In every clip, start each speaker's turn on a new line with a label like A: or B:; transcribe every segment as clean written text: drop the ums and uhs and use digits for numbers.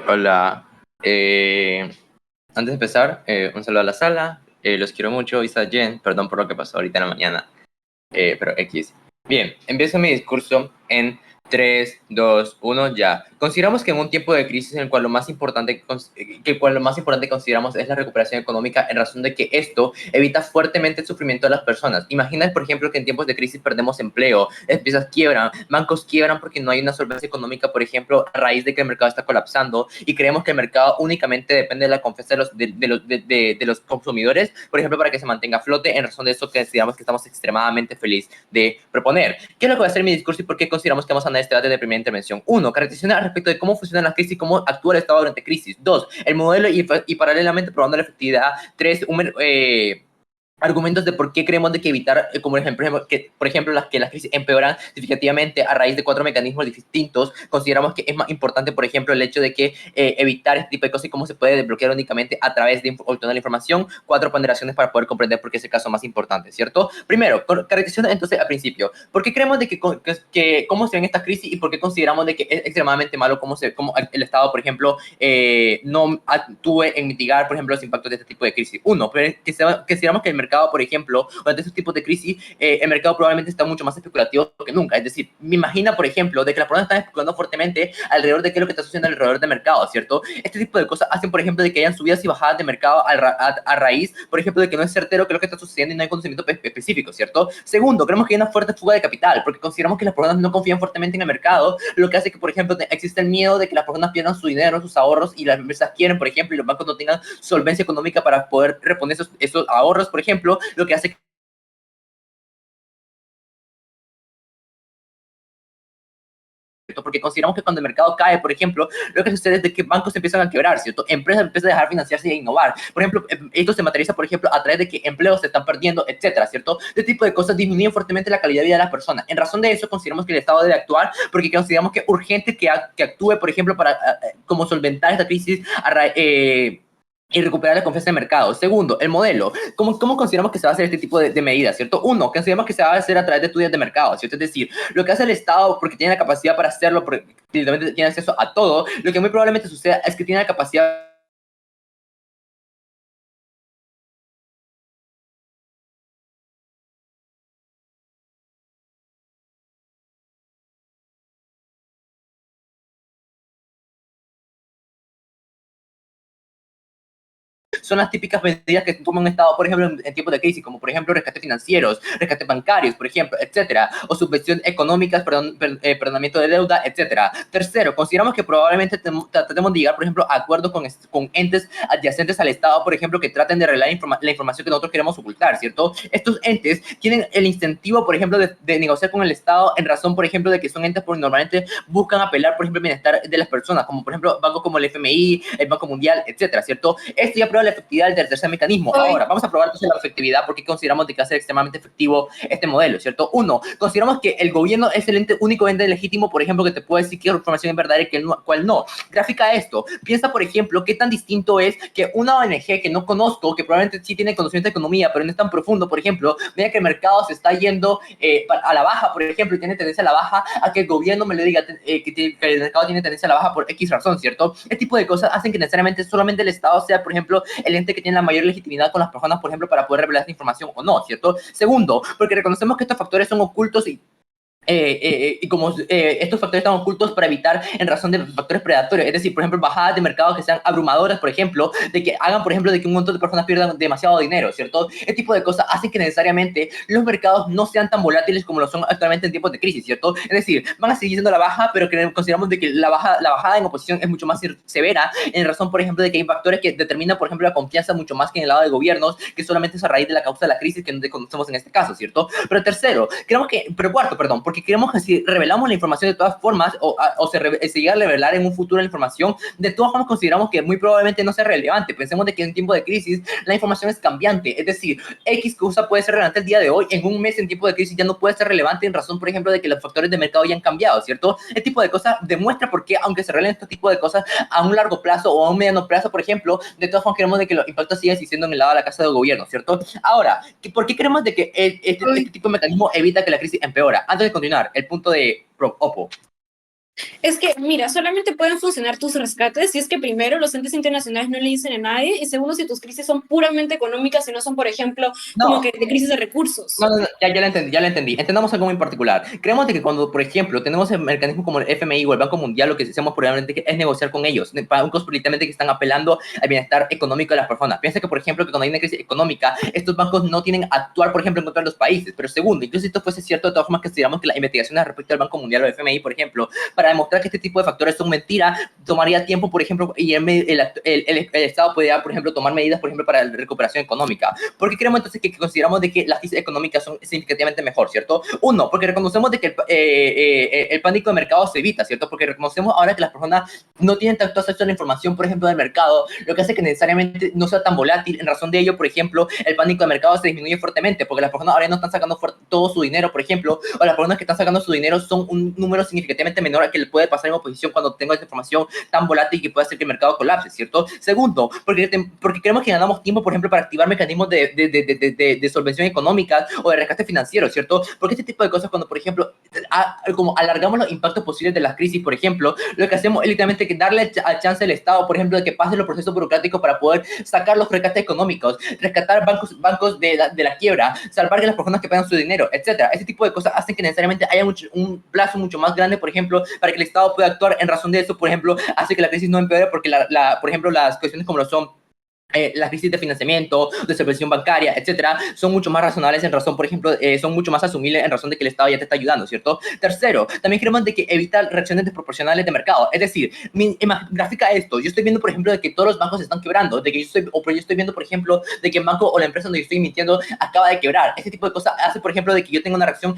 A: Hola. Antes de empezar, un saludo a la sala. Los quiero mucho, Isa, Jen. Perdón por lo que pasó ahorita en la mañana, pero X. Bien, empiezo mi discurso en 3, 2, 1, ya. Consideramos que en un tiempo de crisis en el cual lo más importante consideramos es la recuperación económica, en razón de que esto evita fuertemente el sufrimiento de las personas. Imagina, por ejemplo, que en tiempos de crisis perdemos empleo, empresas quiebran, bancos quiebran porque no hay una solvencia económica, por ejemplo, a raíz de que el mercado está colapsando, y creemos que el mercado únicamente depende de la confianza de los consumidores, por ejemplo, para que se mantenga a flote. En razón de eso, que consideramos que estamos extremadamente felices de proponer. ¿Qué es lo que va a ser mi discurso y por qué consideramos que vamos a andar este debate de primera intervención? 1. Caracterización respecto de cómo funcionan las crisis y cómo actúa el Estado durante crisis. 2. El modelo y paralelamente probando la efectividad. 3. Argumentos de por qué creemos de que evitar, como por ejemplo las crisis empeoran significativamente a raíz de 4 mecanismos distintos. Consideramos que es más importante, por ejemplo, el hecho de que evitar este tipo de cosas y cómo se puede desbloquear únicamente a través de obtener la información. 4 ponderaciones para poder comprender por qué es el caso más importante, ¿cierto? Primero, caracterización entonces al principio. ¿Por qué creemos de que cómo se ven estas crisis y por qué consideramos de que es extremadamente malo cómo el Estado, por ejemplo, no actúe en mitigar, por ejemplo, los impactos de este tipo de crisis? 1. Consideramos que el mercado, por ejemplo, durante estos tipos de crisis, el mercado probablemente está mucho más especulativo que nunca. Es decir, me imagina, por ejemplo, de que las personas están especulando fuertemente alrededor de qué es lo que está sucediendo alrededor del mercado, ¿cierto? Este tipo de cosas hacen, por ejemplo, de que hayan subidas y bajadas de mercado a raíz, por ejemplo, de que no es certero qué es lo que está sucediendo y no hay conocimiento específico, ¿cierto? Segundo, creemos que hay una fuerte fuga de capital, porque consideramos que las personas no confían fuertemente en el mercado, lo que hace que, por ejemplo, existe el miedo de que las personas pierdan su dinero, sus ahorros, y las empresas quieren, por ejemplo, y los bancos no tengan solvencia económica para poder reponer esos ahorros, por ejemplo, lo que hace porque consideramos que cuando el mercado cae, por ejemplo, lo que sucede es de que bancos empiezan a quebrar, ¿cierto? Empresas empiezan a dejar financiarse y a innovar. Por ejemplo, esto se materializa, por ejemplo, a través de que empleos se están perdiendo, etcétera, ¿cierto? Este tipo de cosas disminuyen fuertemente la calidad de vida de las personas. En razón de eso, consideramos que el Estado debe actuar, porque consideramos que es urgente que actúe, por ejemplo, para como solventar esta crisis y recuperar la confianza del mercado. Segundo, el modelo. ¿Cómo consideramos que se va a hacer este tipo de medidas, ¿cierto? 1. Consideramos que se va a hacer a través de estudios de mercado, ¿cierto? Es decir, lo que hace el Estado, porque tiene la capacidad para hacerlo, porque tiene acceso a todo, lo que muy probablemente suceda es que tiene la capacidad son las típicas medidas que toma un Estado, por ejemplo, en tiempos de crisis, como por ejemplo rescates financieros, rescates bancarios, por ejemplo, etcétera, o subvenciones económicas, perdonamiento de deuda, etcétera. Tercero, consideramos que probablemente tratemos de llegar, por ejemplo, a acuerdos con entes adyacentes al Estado, por ejemplo, que traten de revelar la información que nosotros queremos ocultar, ¿cierto? Estos entes tienen el incentivo, por ejemplo, de negociar con el Estado en razón, por ejemplo, de que son entes que normalmente buscan apelar, por ejemplo, el bienestar de las personas, como por ejemplo bancos como el FMI, el Banco Mundial, etcétera, ¿cierto? Esto ya prueba la efectividad del tercer mecanismo. Ahora, vamos a probar entonces la efectividad, porque consideramos de que va a ser extremadamente efectivo este modelo, ¿cierto? 1. Consideramos que el gobierno es el único ente legítimo, por ejemplo, que te puede decir qué información es verdadera y cuál no. Gráfica esto. Piensa, por ejemplo, qué tan distinto es que una ONG que no conozco, que probablemente sí tiene conocimiento de economía, pero no es tan profundo, por ejemplo, vea que el mercado se está yendo a la baja, por ejemplo, y tiene tendencia a la baja, a que el gobierno me le diga que el mercado tiene tendencia a la baja por X razón, ¿cierto? Este tipo de cosas hacen que necesariamente solamente el Estado sea, por ejemplo, el ente que tiene la mayor legitimidad con las personas, por ejemplo, para poder revelar esta información o no, ¿cierto? Segundo, porque reconocemos que estos factores son ocultos y como estos factores están ocultos para evitar en razón de factores predatorios, es decir, por ejemplo, bajadas de mercado que sean abrumadoras, por ejemplo, de que hagan, por ejemplo, de que un montón de personas pierdan demasiado dinero, ¿cierto? Este tipo de cosas hacen que necesariamente los mercados no sean tan volátiles como lo son actualmente en tiempos de crisis, ¿cierto? Es decir, van a seguir siendo la baja, pero que consideramos de que la bajada en oposición es mucho más severa, en razón, por ejemplo, de que hay factores que determinan, por ejemplo, la confianza mucho más que en el lado de gobiernos, que solamente es a raíz de la causa de la crisis que no conocemos en este caso, ¿cierto? Pero tercero, cuarto, perdón, porque queremos que si revelamos la información de todas formas o se llega a revelar en un futuro la información, de todas formas consideramos que muy probablemente no sea relevante. Pensemos de que en tiempo de crisis la información es cambiante, es decir, X cosa puede ser relevante el día de hoy, en un mes en tiempo de crisis ya no puede ser relevante en razón, por ejemplo, de que los factores de mercado ya han cambiado, ¿cierto? Este tipo de cosas demuestra por qué, aunque se revelen este tipo de cosas a un largo plazo o a un mediano plazo, por ejemplo, de todas formas queremos de que los impactos sigan existiendo en el lado de la casa de gobierno, ¿cierto? Ahora, ¿por qué queremos de que este tipo de mecanismo evita que la crisis empeora? Antes de continuar, el punto de Oppo.
B: Es que, mira, solamente pueden funcionar tus rescates si es que primero los entes internacionales no le dicen a nadie y segundo si tus crisis son puramente económicas y no son, por ejemplo, como
A: No,
B: que de crisis de recursos.
A: no, no, no, ya la entendí, ya la entendí. Entendamos algo muy en particular. Creemos de que cuando, por ejemplo, tenemos el mecanismo como el FMI o el Banco Mundial, lo que hacemos probablemente es negociar con ellos, bancos literalmente que están apelando al bienestar económico de las personas. Piensa que, por ejemplo, que cuando hay una crisis económica, estos bancos no tienen a actuar, por ejemplo, en contra de los países. Pero segundo, incluso si esto fuese cierto, de todas formas, que estudiamos que las investigaciones respecto al Banco Mundial o el FMI, por ejemplo, para demostrar que este tipo de factores son mentiras, tomaría tiempo, por ejemplo, y el Estado podría, por ejemplo, tomar medidas, por ejemplo, para la recuperación económica. ¿Por qué creemos entonces que consideramos de que las crisis económicas son significativamente mejor, ¿cierto? Uno, porque reconocemos de que el pánico de mercado se evita, ¿cierto? Porque reconocemos ahora que las personas no tienen tanto acceso a la información, por ejemplo, del mercado, lo que hace que necesariamente no sea tan volátil. En razón de ello, por ejemplo, el pánico de mercado se disminuye fuertemente, porque las personas ahora no están sacando todo su dinero, por ejemplo, o las personas que están sacando su dinero son un número significativamente menor al que le puede pasar en oposición cuando tengo esa información tan volátil que puede hacer que el mercado colapse, ¿cierto? Segundo, porque creemos que ganamos tiempo, por ejemplo, para activar mecanismos de solvención económica o de rescate financiero, ¿cierto? Porque este tipo de cosas, cuando, por ejemplo, como alargamos los impactos posibles de las crisis, por ejemplo, lo que hacemos es literalmente que darle a chance al Estado, por ejemplo, de que pase los procesos burocráticos para poder sacar los rescates económicos, rescatar bancos de la quiebra, salvar a las personas que pagan su dinero, etcétera. Este tipo de cosas hacen que necesariamente haya un plazo mucho más grande, por ejemplo, para que el Estado pueda actuar. En razón de eso, por ejemplo, hace que la crisis no empeore porque, por ejemplo, las cuestiones como lo son las crisis de financiamiento, de supervisión bancaria, etcétera, son mucho más razonables en razón, por ejemplo, son mucho más asumibles en razón de que el Estado ya te está ayudando, ¿cierto? Tercero, también creemos de que evita reacciones desproporcionales de mercado. Es decir, grafica esto. Yo estoy viendo, por ejemplo, de que todos los bancos están quebrando, de que yo estoy viendo, por ejemplo, de que el banco o la empresa donde yo estoy emitiendo acaba de quebrar. Este tipo de cosas hace, por ejemplo, de que yo tenga una reacción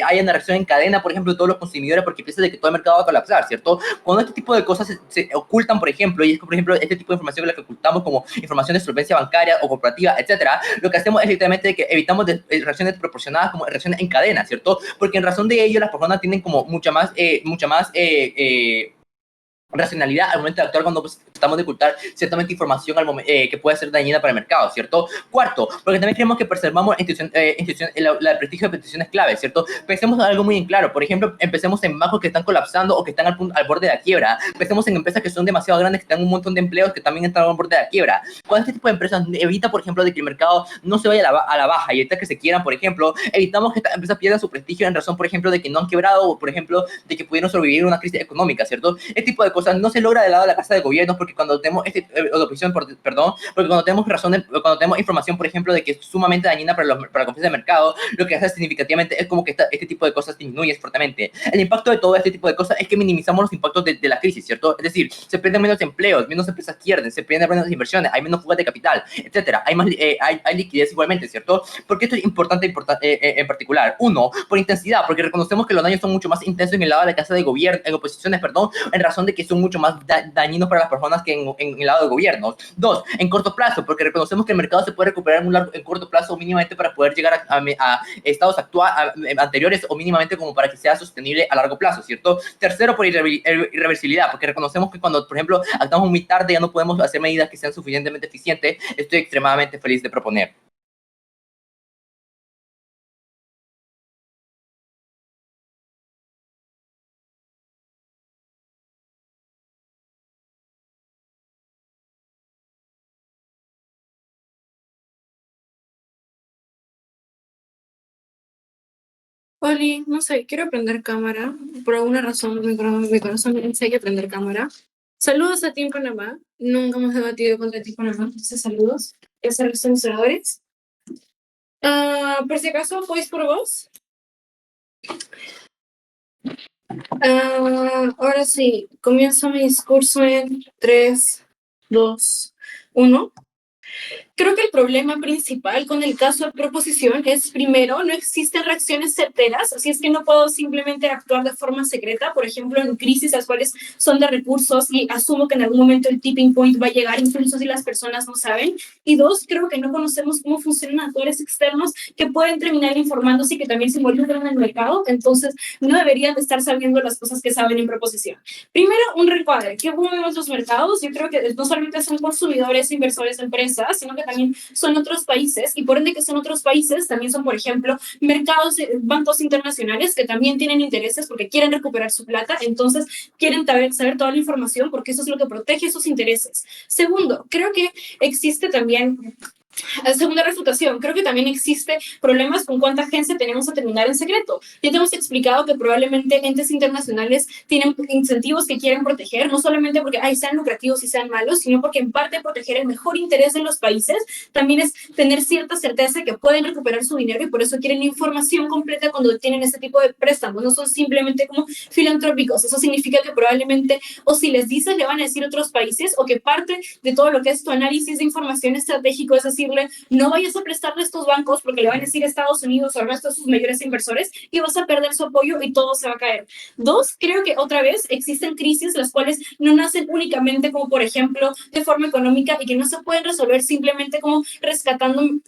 A: haya una reacción en cadena, por ejemplo, de todos los consumidores, porque piensa de que todo el mercado va a colapsar, ¿cierto? Cuando este tipo de cosas se ocultan, por ejemplo, y es que, por ejemplo, este tipo de información que la que ocultamos como información de solvencia bancaria o corporativa, etcétera, lo que hacemos es literalmente que evitamos reacciones desproporcionadas como reacciones en cadena, ¿cierto? Porque en razón de ello las personas tienen como mucha más racionalidad al momento de actuar cuando tratamos de ocultar ciertamente información que puede ser dañina para el mercado, ¿cierto? Cuarto, porque también creemos que preservamos el prestigio de instituciones clave, ¿cierto? Pensemos en algo muy en claro, por ejemplo, empecemos en bancos que están colapsando o que están al borde de la quiebra, pensemos en empresas que son demasiado grandes, que tienen un montón de empleos que también están al borde de la quiebra. Cuando este tipo de empresas evita, por ejemplo, de que el mercado no se vaya a la baja y evita que se quieran, por ejemplo, evitamos que estas empresas pierdan su prestigio en razón, por ejemplo, de que no han quebrado o, por ejemplo, de que pudieron sobrevivir a una crisis económica, ¿cierto? Este tipo de cosas no se logra del lado de la casa de gobierno porque cuando tenemos oposición, perdón, porque cuando tenemos cuando tenemos información, por ejemplo, de que es sumamente dañina para la confianza del mercado, lo que hace significativamente es como que este tipo de cosas disminuye fuertemente. El impacto de todo este tipo de cosas es que minimizamos los impactos de la crisis, ¿cierto? Es decir, se pierden menos empleos, menos empresas pierden, se pierden menos inversiones, hay menos fugas de capital, etcétera. Hay liquidez igualmente, ¿cierto? Porque esto es importante en particular. Uno, por intensidad, porque reconocemos que los daños son mucho más intensos en el lado de la casa de gobierno, en oposiciones, perdón, en razón de que son mucho más dañinos para las personas que en el lado de gobiernos. Dos, en corto plazo, porque reconocemos que el mercado se puede recuperar en corto plazo mínimamente para poder llegar a estados anteriores o mínimamente como para que sea sostenible a largo plazo, ¿cierto? Tercero, por irreversibilidad, porque reconocemos que cuando, por ejemplo, actuamos muy tarde ya no podemos hacer medidas que sean suficientemente eficientes. Estoy extremadamente feliz de proponer.
B: Oli, no sé, quiero aprender cámara. Por alguna razón, mi corazón me dice que aprender cámara. Saludos a ti en Panamá. Nunca hemos debatido contra ti en Panamá, entonces saludos. Es a los censuradores. Por si acaso, ¿voice por vos? Ahora sí, comienzo mi discurso en 3, 2, 1. Creo que el problema principal con el caso de proposición es, primero, no existen reacciones certeras, así es que no puedo simplemente actuar de forma secreta, por ejemplo, en crisis las cuales son de recursos y asumo que en algún momento el tipping point va a llegar, incluso si las personas no saben. Y dos, creo que no conocemos cómo funcionan actores externos que pueden terminar informándose y que también se involucran en el mercado, entonces no deberían de estar sabiendo las cosas que saben en proposición. Primero, un recuadre. ¿Qué mueven los mercados? Yo creo que no solamente son consumidores, inversores, empresas, quizás, sino que también son otros países, y por ende que son otros países, también son, por ejemplo, mercados, bancos internacionales que también tienen intereses porque quieren recuperar su plata, entonces quieren saber toda la información porque eso es lo que protege sus intereses. Segundo, creo que existe también segunda refutación, creo que también existe problemas con cuánta agencia tenemos a terminar en secreto. Ya te hemos explicado que probablemente entes internacionales tienen incentivos que quieren proteger, no solamente porque sean lucrativos y sean malos, sino porque en parte proteger el mejor interés de los países también es tener cierta certeza que pueden recuperar su dinero y por eso quieren información completa cuando tienen ese tipo de préstamos. No son simplemente como filantrópicos. Eso significa que probablemente o si les dices le van a decir otros países o que parte de todo lo que es tu análisis de información estratégico es decirle no vayas a prestarle a estos bancos porque le van a decir a Estados Unidos o al resto de sus mayores inversores y vas a perder su apoyo y todo se va a caer. Dos, creo que otra vez existen crisis las cuales no nacen únicamente como por ejemplo de forma económica y que no se pueden resolver simplemente como rescatando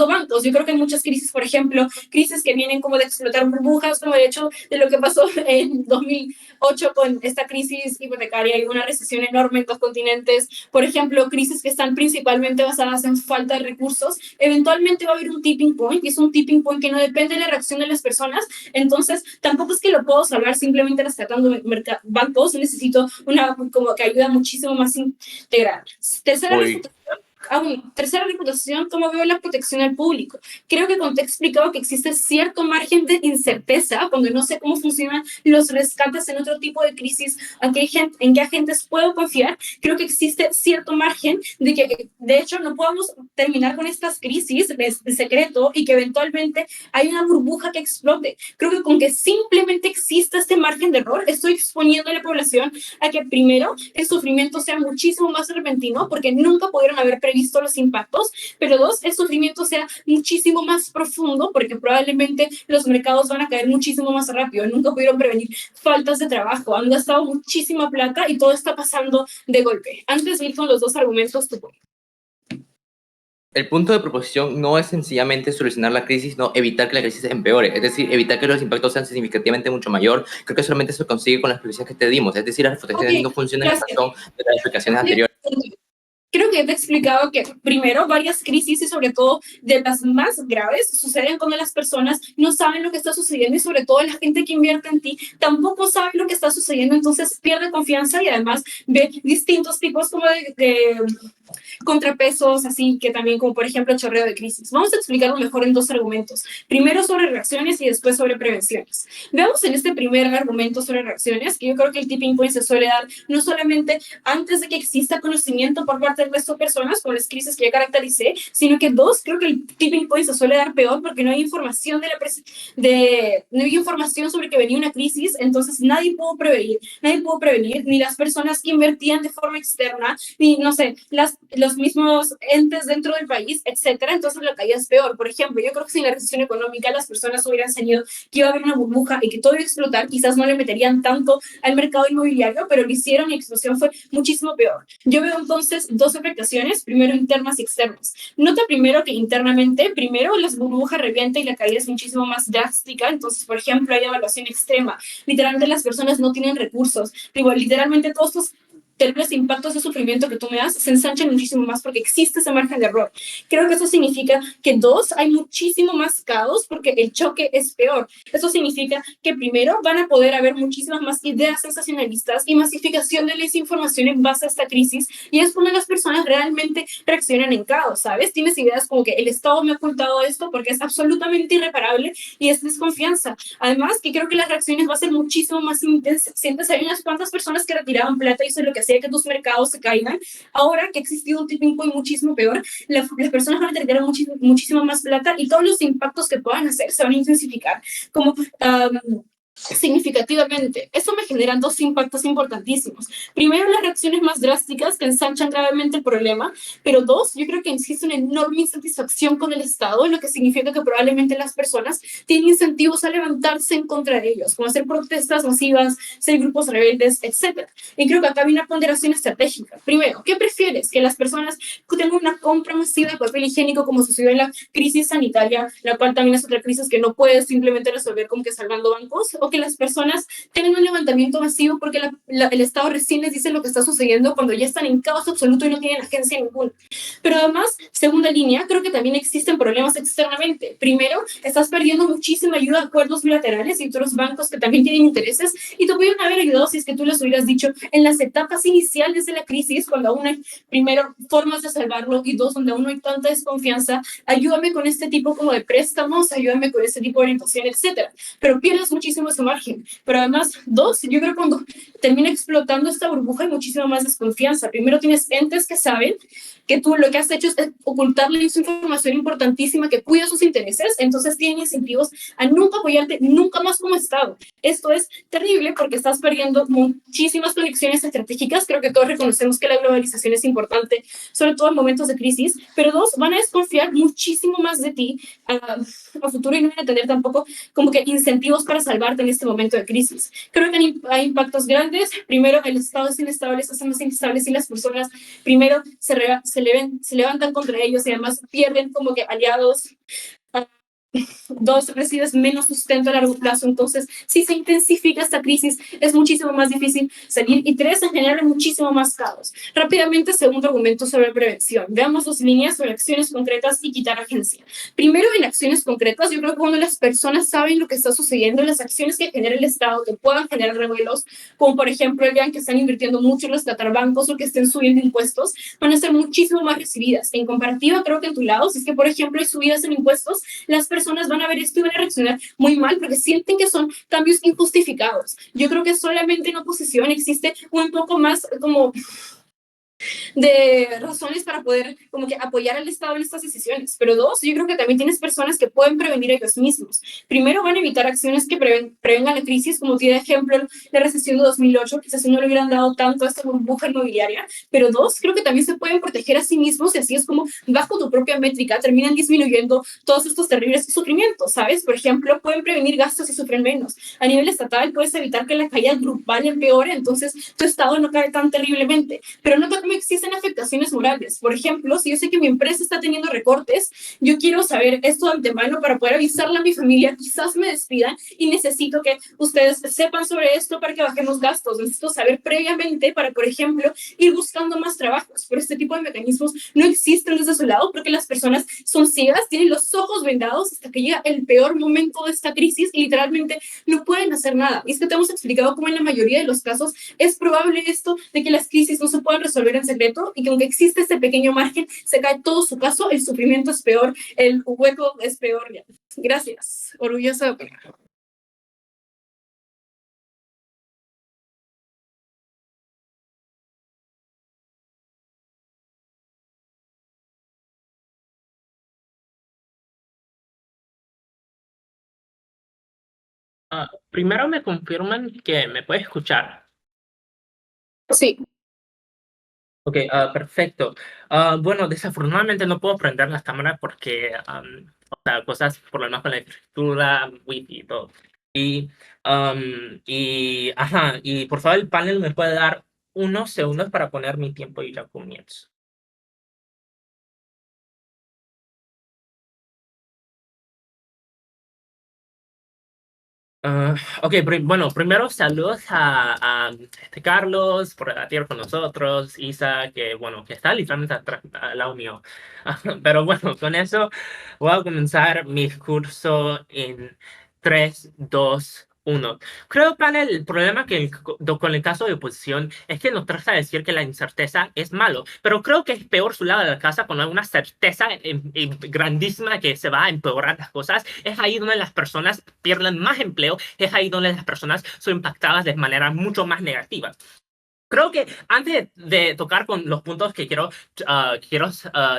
B: bancos. Yo creo que hay muchas crisis, por ejemplo, crisis que vienen como de explotar burbujas, como de hecho de lo que pasó en 2008 con esta crisis hipotecaria y una recesión enorme en dos continentes. Por ejemplo, crisis que están principalmente basadas en falta de recursos. Eventualmente va a haber un tipping point y es un tipping point que no depende de la reacción de las personas. Entonces, tampoco es que lo puedo salvar simplemente rescatando bancos. Necesito una como que ayuda muchísimo más integral. Tercera reputación, cómo veo la protección al público. Creo que cuando te he explicado que existe cierto margen de incerteza, cuando no sé cómo funcionan los rescates en otro tipo de crisis, en qué agentes puedo confiar, creo que existe cierto margen de que, de hecho, no podamos terminar con estas crisis de secreto y que eventualmente hay una burbuja que explote. Creo que con que simplemente exista este margen de error, estoy exponiendo a la población a que, primero, el sufrimiento sea muchísimo más repentino, porque nunca pudieron haber visto los impactos, pero dos, el sufrimiento sea muchísimo más profundo porque probablemente los mercados van a caer muchísimo más rápido, nunca pudieron prevenir faltas de trabajo, han gastado muchísima plata y todo está pasando de golpe. Antes de ir con los dos argumentos, tu punto.
A: El punto de proposición no es sencillamente solucionar la crisis, no evitar que la crisis empeore, es decir, evitar que los impactos sean significativamente mucho mayor. Creo que solamente se consigue con las explicaciones que te dimos, es decir, las refutaciones no funcionan en razón de las explicaciones anteriores.
B: Creo que te he explicado que primero varias crisis y sobre todo de las más graves suceden cuando las personas no saben lo que está sucediendo y sobre todo la gente que invierte en ti tampoco sabe lo que está sucediendo, entonces pierde confianza y además ve distintos tipos como de contrapesos, así que también como por ejemplo chorreo de crisis. Vamos a explicarlo mejor en dos argumentos. Primero sobre reacciones y después sobre prevenciones. Veamos en este primer argumento sobre reacciones que yo creo que el tipping point se suele dar no solamente antes de que exista conocimiento por parte del resto de personas con las crisis que ya caractericé, sino que dos, creo que el tipping point se suele dar peor porque no hay información no hay información sobre que venía una crisis, entonces nadie pudo prevenir, ni las personas que invertían de forma externa, ni, no sé, los mismos entes dentro del país, etcétera, entonces la caída es peor. Por ejemplo, yo creo que sin la recesión económica las personas hubieran sabido que iba a haber una burbuja y que todo iba a explotar, quizás no le meterían tanto al mercado inmobiliario, pero lo hicieron y la explosión fue muchísimo peor. Yo veo entonces dos afectaciones, primero internas y externas. Nota primero que internamente, primero las burbujas revientan y la caída es muchísimo más drástica, entonces, por ejemplo, hay devaluación extrema, literalmente las personas no tienen recursos, literalmente todos estos terribles impactos de sufrimiento que tú me das se ensanchan muchísimo más porque existe ese margen de error. Creo que eso significa que dos, hay muchísimo más caos porque el choque es peor. Eso significa que primero van a poder haber muchísimas más ideas sensacionalistas y masificación de la desinformación en base a esta crisis y es cuando las personas realmente reaccionan en caos, ¿sabes? Tienes ideas como que el Estado me ha ocultado esto porque es absolutamente irreparable y es desconfianza. Además, que creo que las reacciones van a ser muchísimo más intensas. Sientes, hay unas cuantas personas que retiraban plata y eso es lo que hacía que tus mercados se caigan. Ahora que ha existido un tipping point muchísimo peor, las personas van a retirar muchísimo más plata y todos los impactos que puedan hacer se van a intensificar. Como significativamente. Eso me genera dos impactos importantísimos. Primero, las reacciones más drásticas que ensanchan gravemente el problema, pero dos, yo creo que existe una enorme insatisfacción con el Estado, lo que significa que probablemente las personas tienen incentivos a levantarse en contra de ellos, como hacer protestas masivas, ser grupos rebeldes, etc. Y creo que acá hay una ponderación estratégica. Primero, ¿qué prefieres? ¿Que las personas tengan una compra masiva de papel higiénico como sucedió en la crisis sanitaria, la cual también es otra crisis que no puedes simplemente resolver como que salvando bancos? o que las personas tienen un levantamiento masivo porque el Estado recién les dice lo que está sucediendo cuando ya están en caos absoluto y no tienen agencia ninguna. Pero además, segunda línea, creo que también existen problemas externamente. Primero, estás perdiendo muchísima ayuda a acuerdos bilaterales y otros bancos que también tienen intereses y te pudieron haber ayudado si es que tú les hubieras dicho en las etapas iniciales de la crisis, cuando aún hay, primero, formas de salvarlo y dos, donde aún no hay tanta desconfianza, ayúdame con este tipo como de préstamos, ayúdame con este tipo de orientación, etcétera. Pero pierdes muchísimo ese margen. Pero además, dos, yo creo que cuando termina explotando esta burbuja hay muchísima más desconfianza. Primero tienes entes que saben que tú lo que has hecho es ocultarle su información importantísima que cuida sus intereses, entonces tienen incentivos a nunca apoyarte, nunca más como Estado. Esto es terrible porque estás perdiendo muchísimas conexiones estratégicas. Creo que todos reconocemos que la globalización es importante, sobre todo en momentos de crisis, pero dos, van a desconfiar muchísimo más de ti a futuro y no van a tener tampoco como que incentivos para salvarte en este momento de crisis. Creo que hay impactos grandes. Primero, el Estado es inestable, se hacen más inestables y las personas primero se levantan contra ellos y además pierden como que aliados. Dos, recibes menos sustento a largo plazo, entonces si se intensifica esta crisis es muchísimo más difícil salir, y tres, en general muchísimo más caos. Rápidamente, segundo argumento sobre prevención. Veamos dos líneas sobre acciones concretas y quitar agencia. Primero, en acciones concretas, yo creo que cuando las personas saben lo que está sucediendo, las acciones que genera el Estado que puedan generar revuelos, como por ejemplo vean que están invirtiendo mucho en rescatar bancos o que estén subiendo impuestos, van a ser muchísimo más recibidas. En comparativa, creo que en tu lado, si es que por ejemplo hay subidas en impuestos, las personas van a ver esto y van a reaccionar muy mal porque sienten que son cambios injustificados. Yo creo que solamente en oposición existe un poco más como de razones para poder como que apoyar al Estado en estas decisiones. Pero dos, yo creo que también tienes personas que pueden prevenir ellos mismos. Primero, van a evitar acciones que prevengan la crisis, como tiene ejemplo la recesión de 2008, quizás no le hubieran dado tanto a esta burbuja inmobiliaria. Pero dos, creo que también se pueden proteger a sí mismos y así es como bajo tu propia métrica terminan disminuyendo todos estos terribles sufrimientos, ¿sabes? Por ejemplo, pueden prevenir gastos y sufren menos. A nivel estatal puedes evitar que la caída grupal empeore, entonces tu Estado no cae tan terriblemente. Pero nota cómo existen afectaciones morales. Por ejemplo, si yo sé que mi empresa está teniendo recortes, yo quiero saber esto de antemano para poder avisarle a mi familia, quizás me despidan y necesito que ustedes sepan sobre esto para que bajemos gastos. Necesito saber previamente para, por ejemplo, ir buscando más trabajos. Pero este tipo de mecanismos no existen desde su lado porque las personas son ciegas, tienen los ojos vendados hasta que llega el peor momento de esta crisis y literalmente no pueden hacer nada. Y es que te hemos explicado cómo en la mayoría de los casos es probable esto de que las crisis no se puedan resolver en secreto y que aunque existe este pequeño margen, se cae todo su caso, el sufrimiento es peor, el hueco es peor. Gracias. Orgullosa de opinar.
C: Primero me confirman que me puede escuchar.
B: Sí.
C: Ok, perfecto. Bueno, desafortunadamente no puedo prender las cámaras porque, o sea, cosas, problemas con la infraestructura, wifi y todo. Ajá, y por favor el panel me puede dar unos segundos para poner mi tiempo y ya comienzo. Ok, bueno, primero saludos a Carlos por debatir con nosotros, Isa, que bueno, que está literalmente atrás, al lado mío. Pero bueno, con eso voy a comenzar mi discurso en 3, 2, 1. Creo, panel, el problema con el caso de oposición es que nos trata de decir que la incerteza es malo, pero creo que es peor su lado de la casa cuando hay una certeza grandísima que se va a empeorar las cosas. Es ahí donde las personas pierden más empleo, es ahí donde las personas son impactadas de manera mucho más negativa. Creo que antes de tocar con los puntos que quiero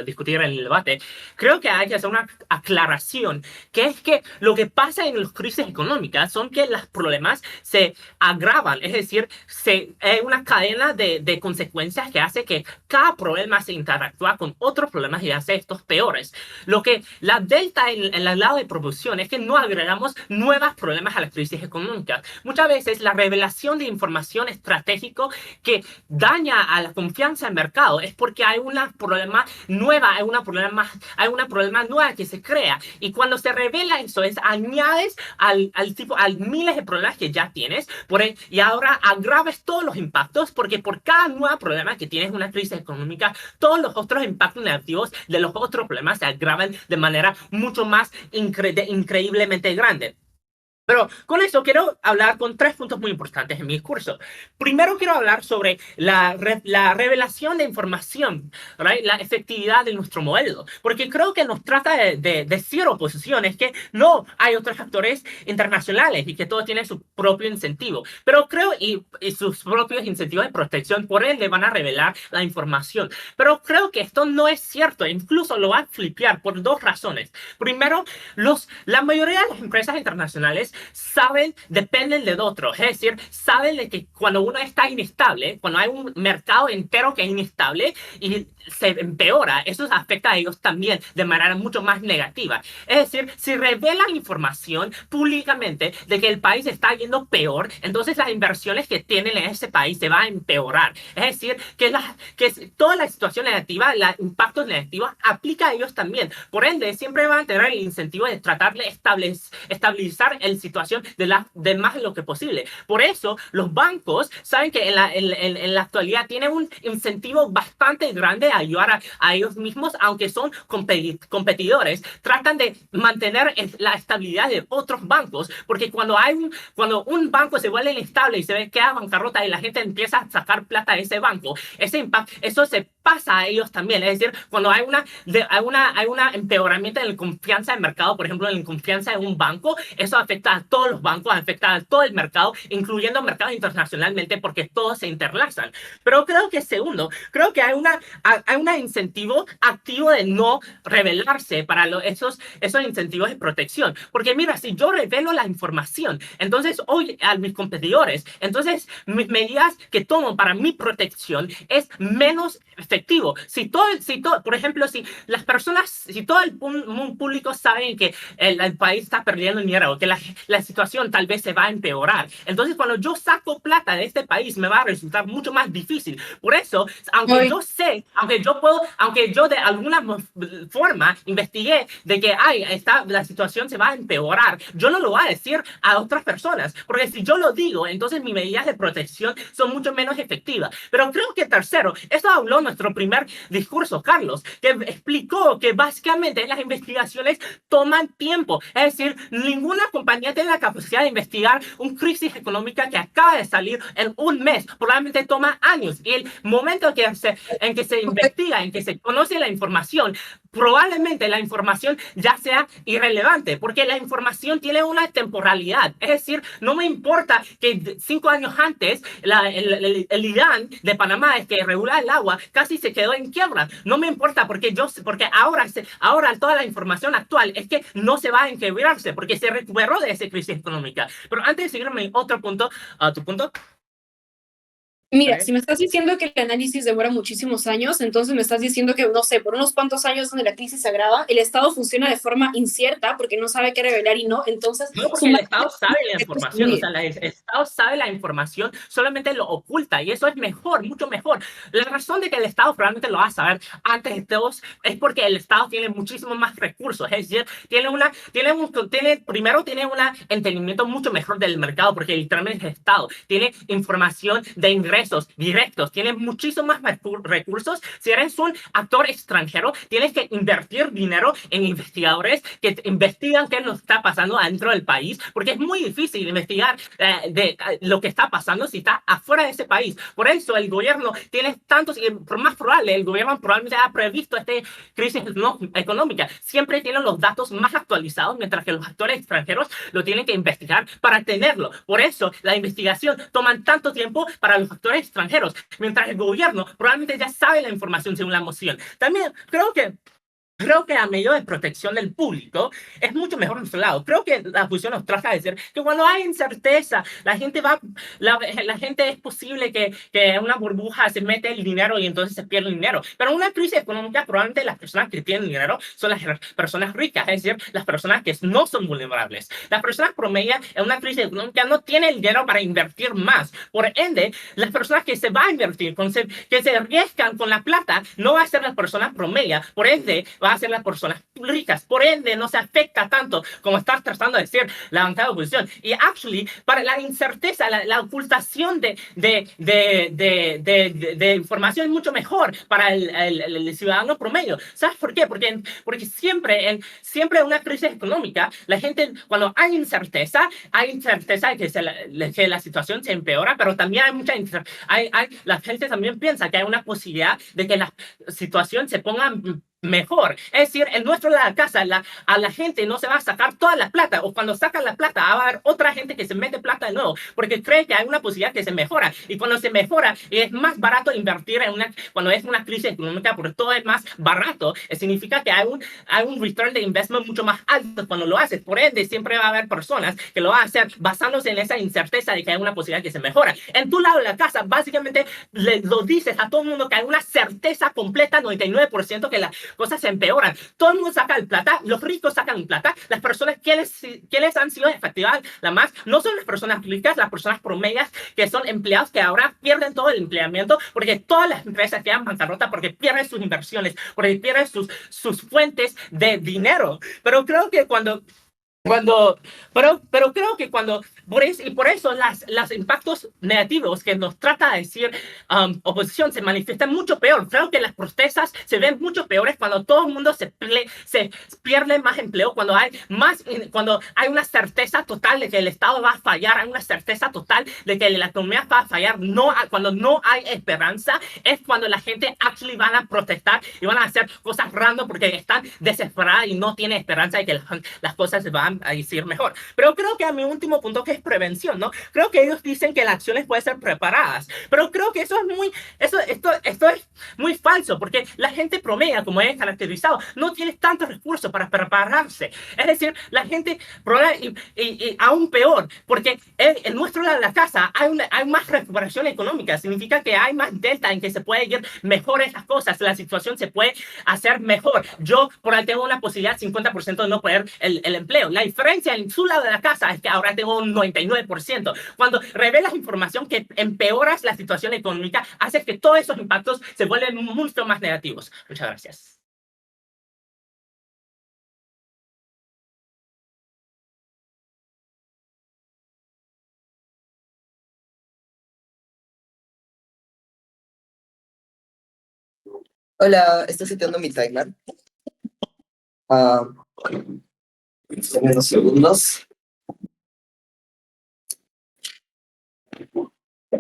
C: discutir en el debate, creo que hay que hacer una aclaración, que es que lo que pasa en las crisis económicas son que los problemas se agravan, es decir, es una cadena de consecuencias que hace que cada problema se interactúa con otros problemas y hace estos peores. Lo que la delta en el lado de producción es que no agregamos nuevos problemas a las crisis económicas. Muchas veces la revelación de información estratégica que daña a la confianza del mercado es porque hay una problema nueva, hay una problema nueva que se crea. Y cuando se revela eso, añades al miles de problemas que ya tienes, y ahora agraves todos los impactos, porque por cada nuevo problema que tienes una crisis económica, todos los otros impactos negativos de los otros problemas se agravan de manera mucho más increíblemente grande. Pero con eso quiero hablar con 3 puntos muy importantes en mi discurso. Primero quiero hablar sobre la revelación de información, ¿right? La efectividad de nuestro modelo, porque creo que nos trata de decir oposición, que no hay otros actores internacionales y que todo tiene su propio incentivo, pero creo y sus propios incentivos de protección, por ende van a revelar la información. Pero creo que esto no es cierto, incluso lo va a flipear por 2 razones. Primero, la mayoría de las empresas internacionales dependen de otros, es decir, saben de que cuando uno está inestable, cuando hay un mercado entero que es inestable y se empeora, eso afecta a ellos también de manera mucho más negativa. Es decir, si revelan información públicamente de que el país está yendo peor, entonces las inversiones que tienen en ese país se van a empeorar. Es decir, que toda la situación negativa, los impactos negativos, aplica a ellos también. Por ende, siempre van a tener el incentivo de tratar de estabilizar el situación de más de lo que posible. Por eso, los bancos saben que en la actualidad tienen un incentivo bastante grande a ayudar a ellos mismos, aunque son competidores. Tratan de mantener la estabilidad de otros bancos, porque cuando un banco se vuelve inestable y se queda bancarrota y la gente empieza a sacar plata de ese banco, ese impacto, eso se pasa a ellos también. Es decir, cuando hay un empeoramiento en la confianza del mercado, por ejemplo, en la confianza de un banco, eso afecta a todos los bancos, afecta a todo el mercado, incluyendo mercados internacionalmente, porque todos se interlazan. Pero creo que segundo, creo que hay un incentivo activo de no revelarse para esos incentivos de protección. Porque mira, si yo revelo la información, entonces hoy a mis competidores, entonces mis medidas que tomo para mi protección es menos efectivo. Por ejemplo, si todo el público sabe que el país está perdiendo dinero, que la situación tal vez se va a empeorar, entonces cuando yo saco plata de este país me va a resultar mucho más difícil. Por eso, aunque yo de alguna forma investigué de que la situación se va a empeorar, yo no lo voy a decir a otras personas, porque si yo lo digo, entonces mis medidas de protección son mucho menos efectivas. Pero creo que tercero, eso habló nuestro primer discurso, Carlos, que explicó que básicamente las investigaciones toman tiempo. Es decir, ninguna compañía tiene la capacidad de investigar una crisis económica que acaba de salir en un mes. Probablemente toma años. Y el momento en que se investiga, en que se conoce la información, probablemente la información ya sea irrelevante, porque la información tiene una temporalidad. Es decir, no me importa que 5 años antes el IDAN de Panamá, que regula el agua, casi se quedó en quiebra. No me importa porque ahora toda la información actual es que no se va a enquebrarse porque se recuperó de esa crisis económica. Pero antes de seguirme otro punto, tu punto.
B: Mira, si me estás diciendo que el análisis demora muchísimos años, entonces me estás diciendo que, no sé, por unos cuantos años donde la crisis se agrava, el Estado funciona de forma incierta porque no sabe qué revelar y no, entonces...
C: No, porque el Estado sabe la información, o sea, el Estado sabe la información, solamente lo oculta y eso es mejor, mucho mejor. La razón de que el Estado probablemente lo va a saber antes de todos es porque el Estado tiene muchísimos más recursos, es decir, primero tiene un entendimiento mucho mejor del mercado porque literalmente el Estado tiene información de ingresos directos, tienes muchísimos más recursos. Si eres un actor extranjero, tienes que invertir dinero en investigadores que investigan qué nos está pasando adentro del país, porque es muy difícil investigar lo que está pasando si está afuera de ese país. Por eso el gobierno tiene tantos, y por más probable, el gobierno probablemente ha previsto esta crisis económica. Siempre tienen los datos más actualizados, mientras que los actores extranjeros lo tienen que investigar para tenerlo. Por eso la investigación toma tanto tiempo para los actores extranjeros, mientras el gobierno probablemente ya sabe la información según la moción. También creo que creo que a medida de protección del público es mucho mejor nuestro lado. Creo que la fusión nos trata de decir que cuando hay incerteza, la gente es posible que en una burbuja se mete el dinero y entonces se pierde el dinero. Pero en una crisis económica, probablemente las personas que tienen dinero son las personas ricas, es decir, las personas que no son vulnerables. Las personas promedio en una crisis económica no tienen el dinero para invertir más. Por ende, las personas que se van a invertir, que se arriesgan con la plata, no va a ser las personas promedio. Por ende, va a ser las personas ricas. Por ende, no se afecta tanto como estás tratando de decir la bancada de oposición. Y actually, para la incerteza, la ocultación de información es mucho mejor para el ciudadano promedio. ¿Sabes por qué? Porque siempre en una crisis económica, la gente, cuando hay incerteza de que la situación se empeora, pero también hay mucha la gente también piensa que hay una posibilidad de que la situación se ponga mejor. Es decir, en nuestro de la casa, a la gente no se va a sacar toda la plata, o cuando sacan la plata, va a haber otra gente que se mete plata de nuevo, porque cree que hay una posibilidad que se mejora, y cuando se mejora, es más barato invertir cuando es una crisis económica, porque todo es más barato, significa que hay un return de investment mucho más alto cuando lo haces. Por ende, siempre va a haber personas que lo van a hacer basándose en esa incerteza de que hay una posibilidad que se mejora. En tu lado de la casa, básicamente, lo dices a todo el mundo que hay una certeza completa, 99%, que la cosas se empeoran. Todo el mundo saca el plata, los ricos sacan plata, las personas que les han sido efectivas la más no son las personas ricas, las personas promedias que son empleados que ahora pierden todo el empleamiento porque todas las empresas quedan bancarrota porque pierden sus inversiones, porque pierden sus fuentes de dinero. Pero creo que pero creo que por eso los impactos negativos que nos trata de decir oposición se manifiestan mucho peor. Creo que las protestas se ven mucho peores cuando todo el mundo se pierde más empleo, cuando hay una certeza total de que el Estado va a fallar, hay una certeza total de que la economía va a fallar. Cuando no hay esperanza, es cuando la gente actually van a protestar y van a hacer cosas random porque están desesperadas y no tienen esperanza de que las cosas se van a decir mejor. Pero creo que a mi último punto, que es prevención, ¿no? Creo que ellos dicen que las acciones pueden ser preparadas, pero creo que esto es muy falso, porque la gente promedio, como es caracterizado, no tiene tantos recursos para prepararse. Es decir, la gente, y aún peor, porque en nuestro lado de la casa hay más recuperación económica, significa que hay más delta en que se puede ir mejor esas cosas, la situación se puede hacer mejor. Yo, por ahí, tengo una posibilidad 50% de no perder el empleo. La diferencia en su lado de la casa es que ahora tengo un 99%. Cuando revelas información que empeoras la situación económica, haces que todos esos impactos se vuelven mucho más negativos. Muchas gracias.
D: Hola, estoy seteando mi timer. En unos segundos.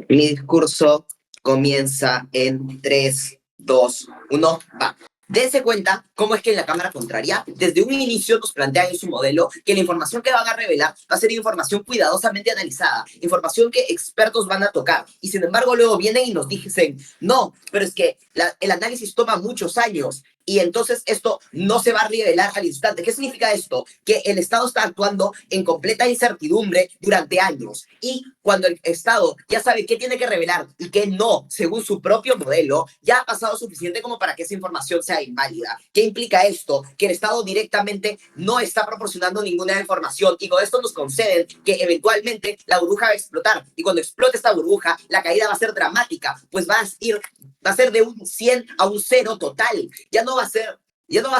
D: Mi discurso comienza en 3, 2, 1, va. Dense cuenta cómo es que en la cámara contraria, desde un inicio nos plantean en su modelo que la información que van a revelar va a ser información cuidadosamente analizada, información que expertos van a tocar. Y sin embargo, luego vienen y nos dicen, no, pero es que el análisis toma muchos años. Y entonces esto no se va a revelar al instante. ¿Qué significa esto? Que el Estado está actuando en completa incertidumbre durante años. Y cuando el Estado ya sabe qué tiene que revelar y qué no, según su propio modelo, ya ha pasado suficiente como para que esa información sea inválida. ¿Qué implica esto? Que el Estado directamente no está proporcionando ninguna información y con esto nos conceden que eventualmente la burbuja va a explotar. Y cuando explote esta burbuja, la caída va a ser dramática, pues va a ser de un 100 a un 0 total. Ya no va a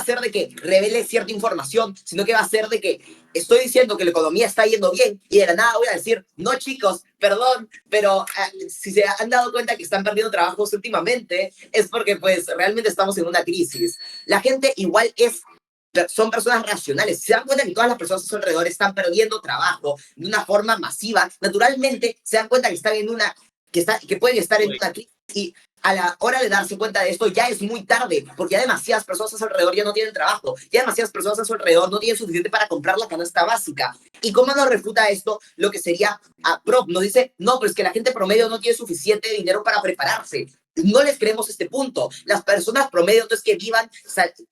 D: ser de que revele cierta información, sino que va a ser de que estoy diciendo que la economía está yendo bien y de la nada voy a decir, no chicos, perdón, pero si se han dado cuenta que están perdiendo trabajos últimamente, es porque pues realmente estamos en una crisis. La gente igual son personas racionales. Si se dan cuenta que todas las personas a su alrededor están perdiendo trabajo de una forma masiva, naturalmente se dan cuenta que están que pueden estar en una crisis y a la hora de darse cuenta de esto ya es muy tarde, porque ya demasiadas personas a su alrededor ya no tienen trabajo, ya demasiadas personas a su alrededor no tienen suficiente para comprar la canasta básica. ¿Y cómo nos refuta esto? Lo que sería PROP nos dice, no, pero es que la gente promedio no tiene suficiente dinero para prepararse. no les creemos este punto. Las personas promedio no es que vivan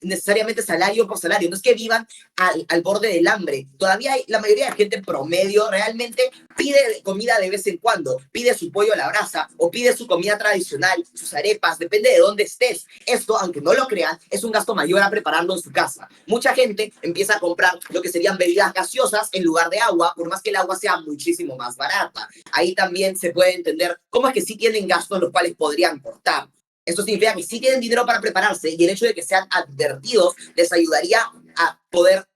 D: necesariamente salario por salario, no es que vivan al borde del hambre. Todavía la mayoría de gente promedio realmente pide comida de vez en cuando, pide su pollo a la brasa o pide su comida tradicional, sus arepas, depende de dónde estés. Esto, aunque no lo crean, es un gasto mayor a prepararlo en su casa. Mucha gente empieza a comprar lo que serían bebidas gaseosas en lugar de agua, por más que el agua sea muchísimo más barata. Ahí también se puede entender cómo es que sí tienen gastos los cuales podrían cortar. Esto significa que sí tienen dinero para prepararse y el hecho de que sean advertidos les ayudaría a poder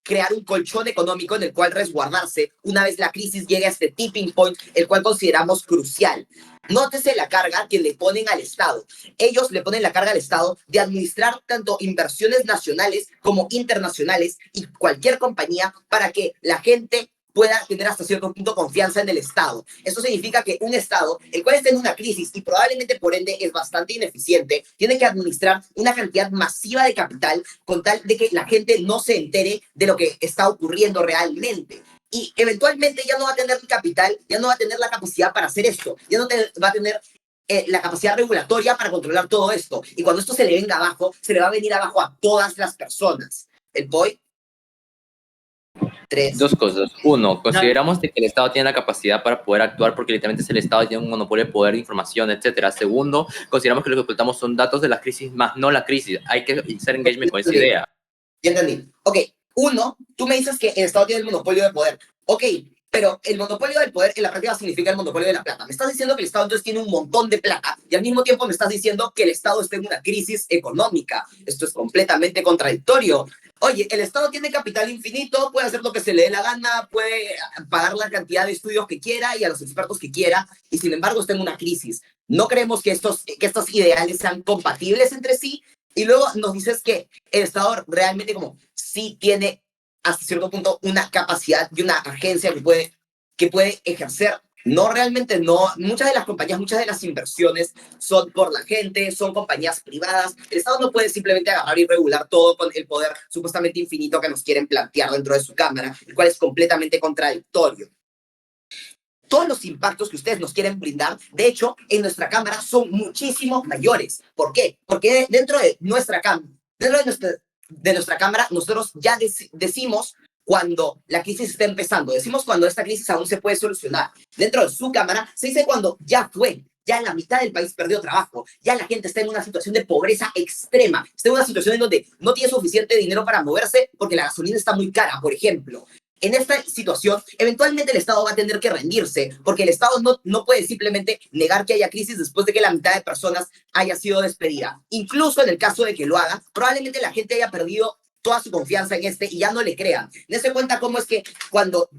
D: crear un colchón económico en el cual resguardarse una vez la crisis llegue a este tipping point, el cual consideramos crucial. Nótese la carga que le ponen al Estado. Ellos le ponen la carga al Estado de administrar tanto inversiones nacionales como internacionales y cualquier compañía para que la gente pueda tener hasta cierto punto confianza en el Estado. Eso significa que un Estado, el cual está en una crisis y probablemente por ende es bastante ineficiente, tiene que administrar una cantidad masiva de capital con tal de que la gente no se entere de lo que está ocurriendo realmente. Y eventualmente ya no va a tener capital, ya no va a tener la capacidad para hacer esto, ya no va a tener la capacidad regulatoria para controlar todo esto. Y cuando esto se le venga abajo, se le va a venir abajo a todas las personas. El POI. 3.
A: Dos cosas. Uno, consideramos de que el Estado tiene la capacidad para poder actuar porque literalmente es el Estado, tiene un monopolio de poder de información, etcétera. Segundo, consideramos que lo que ocultamos son datos de la crisis más no la crisis. Hay que hacer engagement con esa idea.
D: Ya entendí. Ok, uno, tú me dices que el Estado tiene el monopolio de poder. Ok, pero el monopolio del poder en la práctica significa el monopolio de la plata. Me estás diciendo que el Estado entonces tiene un montón de plata y al mismo tiempo me estás diciendo que el Estado está en una crisis económica. Esto es completamente contradictorio. Oye, el Estado tiene capital infinito, puede hacer lo que se le dé la gana, puede pagar la cantidad de estudios que quiera y a los expertos que quiera, y sin embargo está en una crisis. No creemos que estos ideales sean compatibles entre sí, y luego nos dices que el Estado realmente como sí tiene hasta cierto punto una capacidad y una agencia que puede ejercer. No, realmente no. Muchas de las compañías, muchas de las inversiones son por la gente, son compañías privadas. El Estado no puede simplemente agarrar y regular todo con el poder supuestamente infinito que nos quieren plantear dentro de su cámara, el cual es completamente contradictorio. Todos los impactos que ustedes nos quieren brindar, de hecho, en nuestra cámara son muchísimo mayores. ¿Por qué? Porque dentro de nuestra cámara, nosotros ya decimos cuando la crisis está empezando, decimos cuando esta crisis aún se puede solucionar. Dentro de su cámara se dice cuando ya fue, ya la mitad del país perdió trabajo, ya la gente está en una situación de pobreza extrema, está en una situación en donde no tiene suficiente dinero para moverse porque la gasolina está muy cara, por ejemplo. En esta situación, eventualmente el Estado va a tener que rendirse, porque el Estado no puede simplemente negar que haya crisis después de que la mitad de personas haya sido despedida. Incluso en el caso de que lo haga, probablemente la gente haya perdido toda su confianza en y ya no le crean. Dense cuenta cómo es que cuando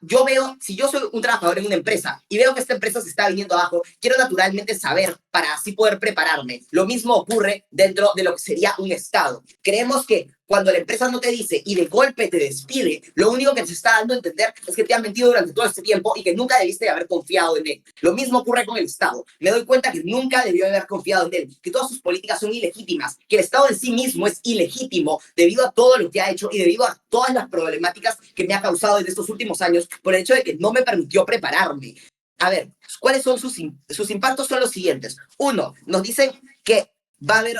D: yo veo, si yo soy un trabajador en una empresa y veo que esta empresa se está viniendo abajo, quiero naturalmente saber para así poder prepararme. Lo mismo ocurre dentro de lo que sería un Estado. Creemos que cuando la empresa no te dice y de golpe te despide, lo único que te está dando a entender es que te han mentido durante todo este tiempo y que nunca debiste haber confiado en él. Lo mismo ocurre con el Estado. Me doy cuenta que nunca debió haber confiado en él, que todas sus políticas son ilegítimas, que el Estado en sí mismo es ilegítimo debido a todo lo que ha hecho y debido a todas las problemáticas que me ha causado en estos últimos años por el hecho de que no me permitió prepararme. A ver, ¿cuáles son sus impactos? Son los siguientes. Uno, nos dicen que va a haber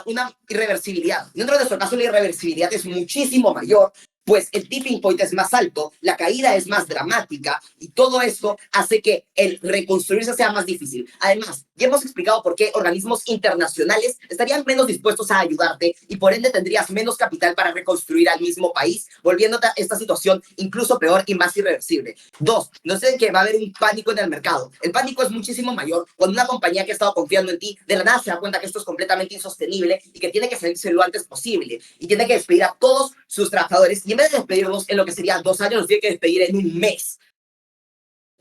D: una irreversibilidad. Dentro de nuestro caso, la irreversibilidad es muchísimo mayor, pues el tipping point es más alto, la caída es más dramática y todo esto hace que el reconstruirse sea más difícil. Además, ya hemos explicado por qué organismos internacionales estarían menos dispuestos a ayudarte y por ende tendrías menos capital para reconstruir al mismo país, volviéndote a esta situación incluso peor y más irreversible. Dos, no sé que va a haber un pánico en el mercado. El pánico es muchísimo mayor cuando una compañía que ha estado confiando en ti de la nada se da cuenta que esto es completamente insostenible y que tiene que salirse lo antes posible y tiene que despedir a todos sus trabajadores y en vez de despedirnos en lo que sería 2 años, nos tiene que despedir en un mes.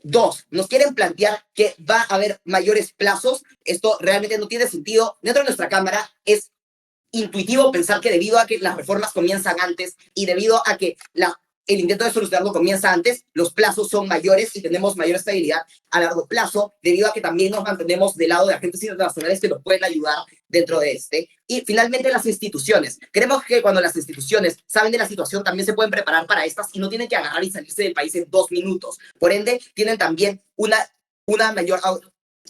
D: Dos, nos quieren plantear que va a haber mayores plazos. Esto realmente no tiene sentido. Dentro de nuestra cámara es intuitivo pensar que debido a que las reformas comienzan antes y debido a que el intento de solucionarlo comienza antes, los plazos son mayores y tenemos mayor estabilidad a largo plazo, debido a que también nos mantenemos del lado de agentes internacionales que nos pueden ayudar dentro de este. Y finalmente las instituciones. Creemos que cuando las instituciones saben de la situación, también se pueden preparar para estas y no tienen que agarrar y salirse del país en 2 minutos. Por ende, tienen también una mayor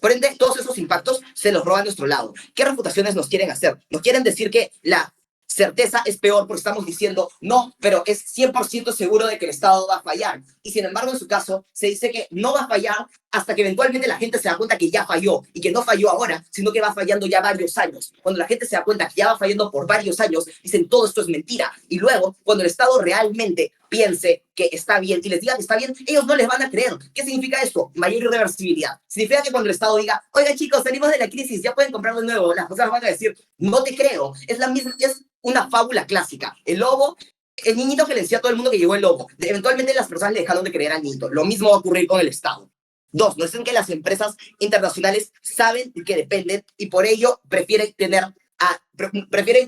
D: Por ende, todos esos impactos se los roba a nuestro lado. ¿Qué refutaciones nos quieren hacer? Nos quieren decir que la certeza es peor porque estamos diciendo no, pero es 100% seguro de que el Estado va a fallar. Y sin embargo, en su caso, se dice que no va a fallar hasta que eventualmente la gente se da cuenta que ya falló y que no falló ahora, sino que va fallando ya varios años. Cuando la gente se da cuenta que ya va fallando por varios años, dicen todo esto es mentira. Y luego, cuando el Estado realmente piense que está bien y les diga que está bien, ellos no les van a creer. ¿Qué significa esto? Mayor irreversibilidad. Significa que cuando el Estado diga, oiga chicos, salimos de la crisis, ya pueden comprar de nuevo, las personas van a decir, no te creo. Es la misma, es una fábula clásica. El lobo, el niñito que le decía a todo el mundo que llegó el lobo. Eventualmente las personas le dejaron de creer al niñito. Lo mismo va a ocurrir con el Estado. Dos, no es en que las empresas internacionales saben que dependen y por ello prefieren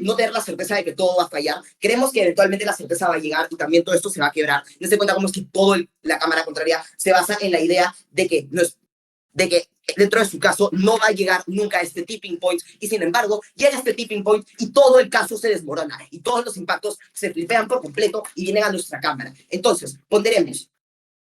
D: no tener la certeza de que todo va a fallar. Creemos que eventualmente la certeza va a llegar y también todo esto se va a quebrar. No se cuenta cómo es que la cámara contraria se basa en la idea de que dentro de su caso no va a llegar nunca a este tipping point y sin embargo llega a este tipping point y todo el caso se desmorona y todos los impactos se flipean por completo y vienen a nuestra cámara. Entonces, ponderemos.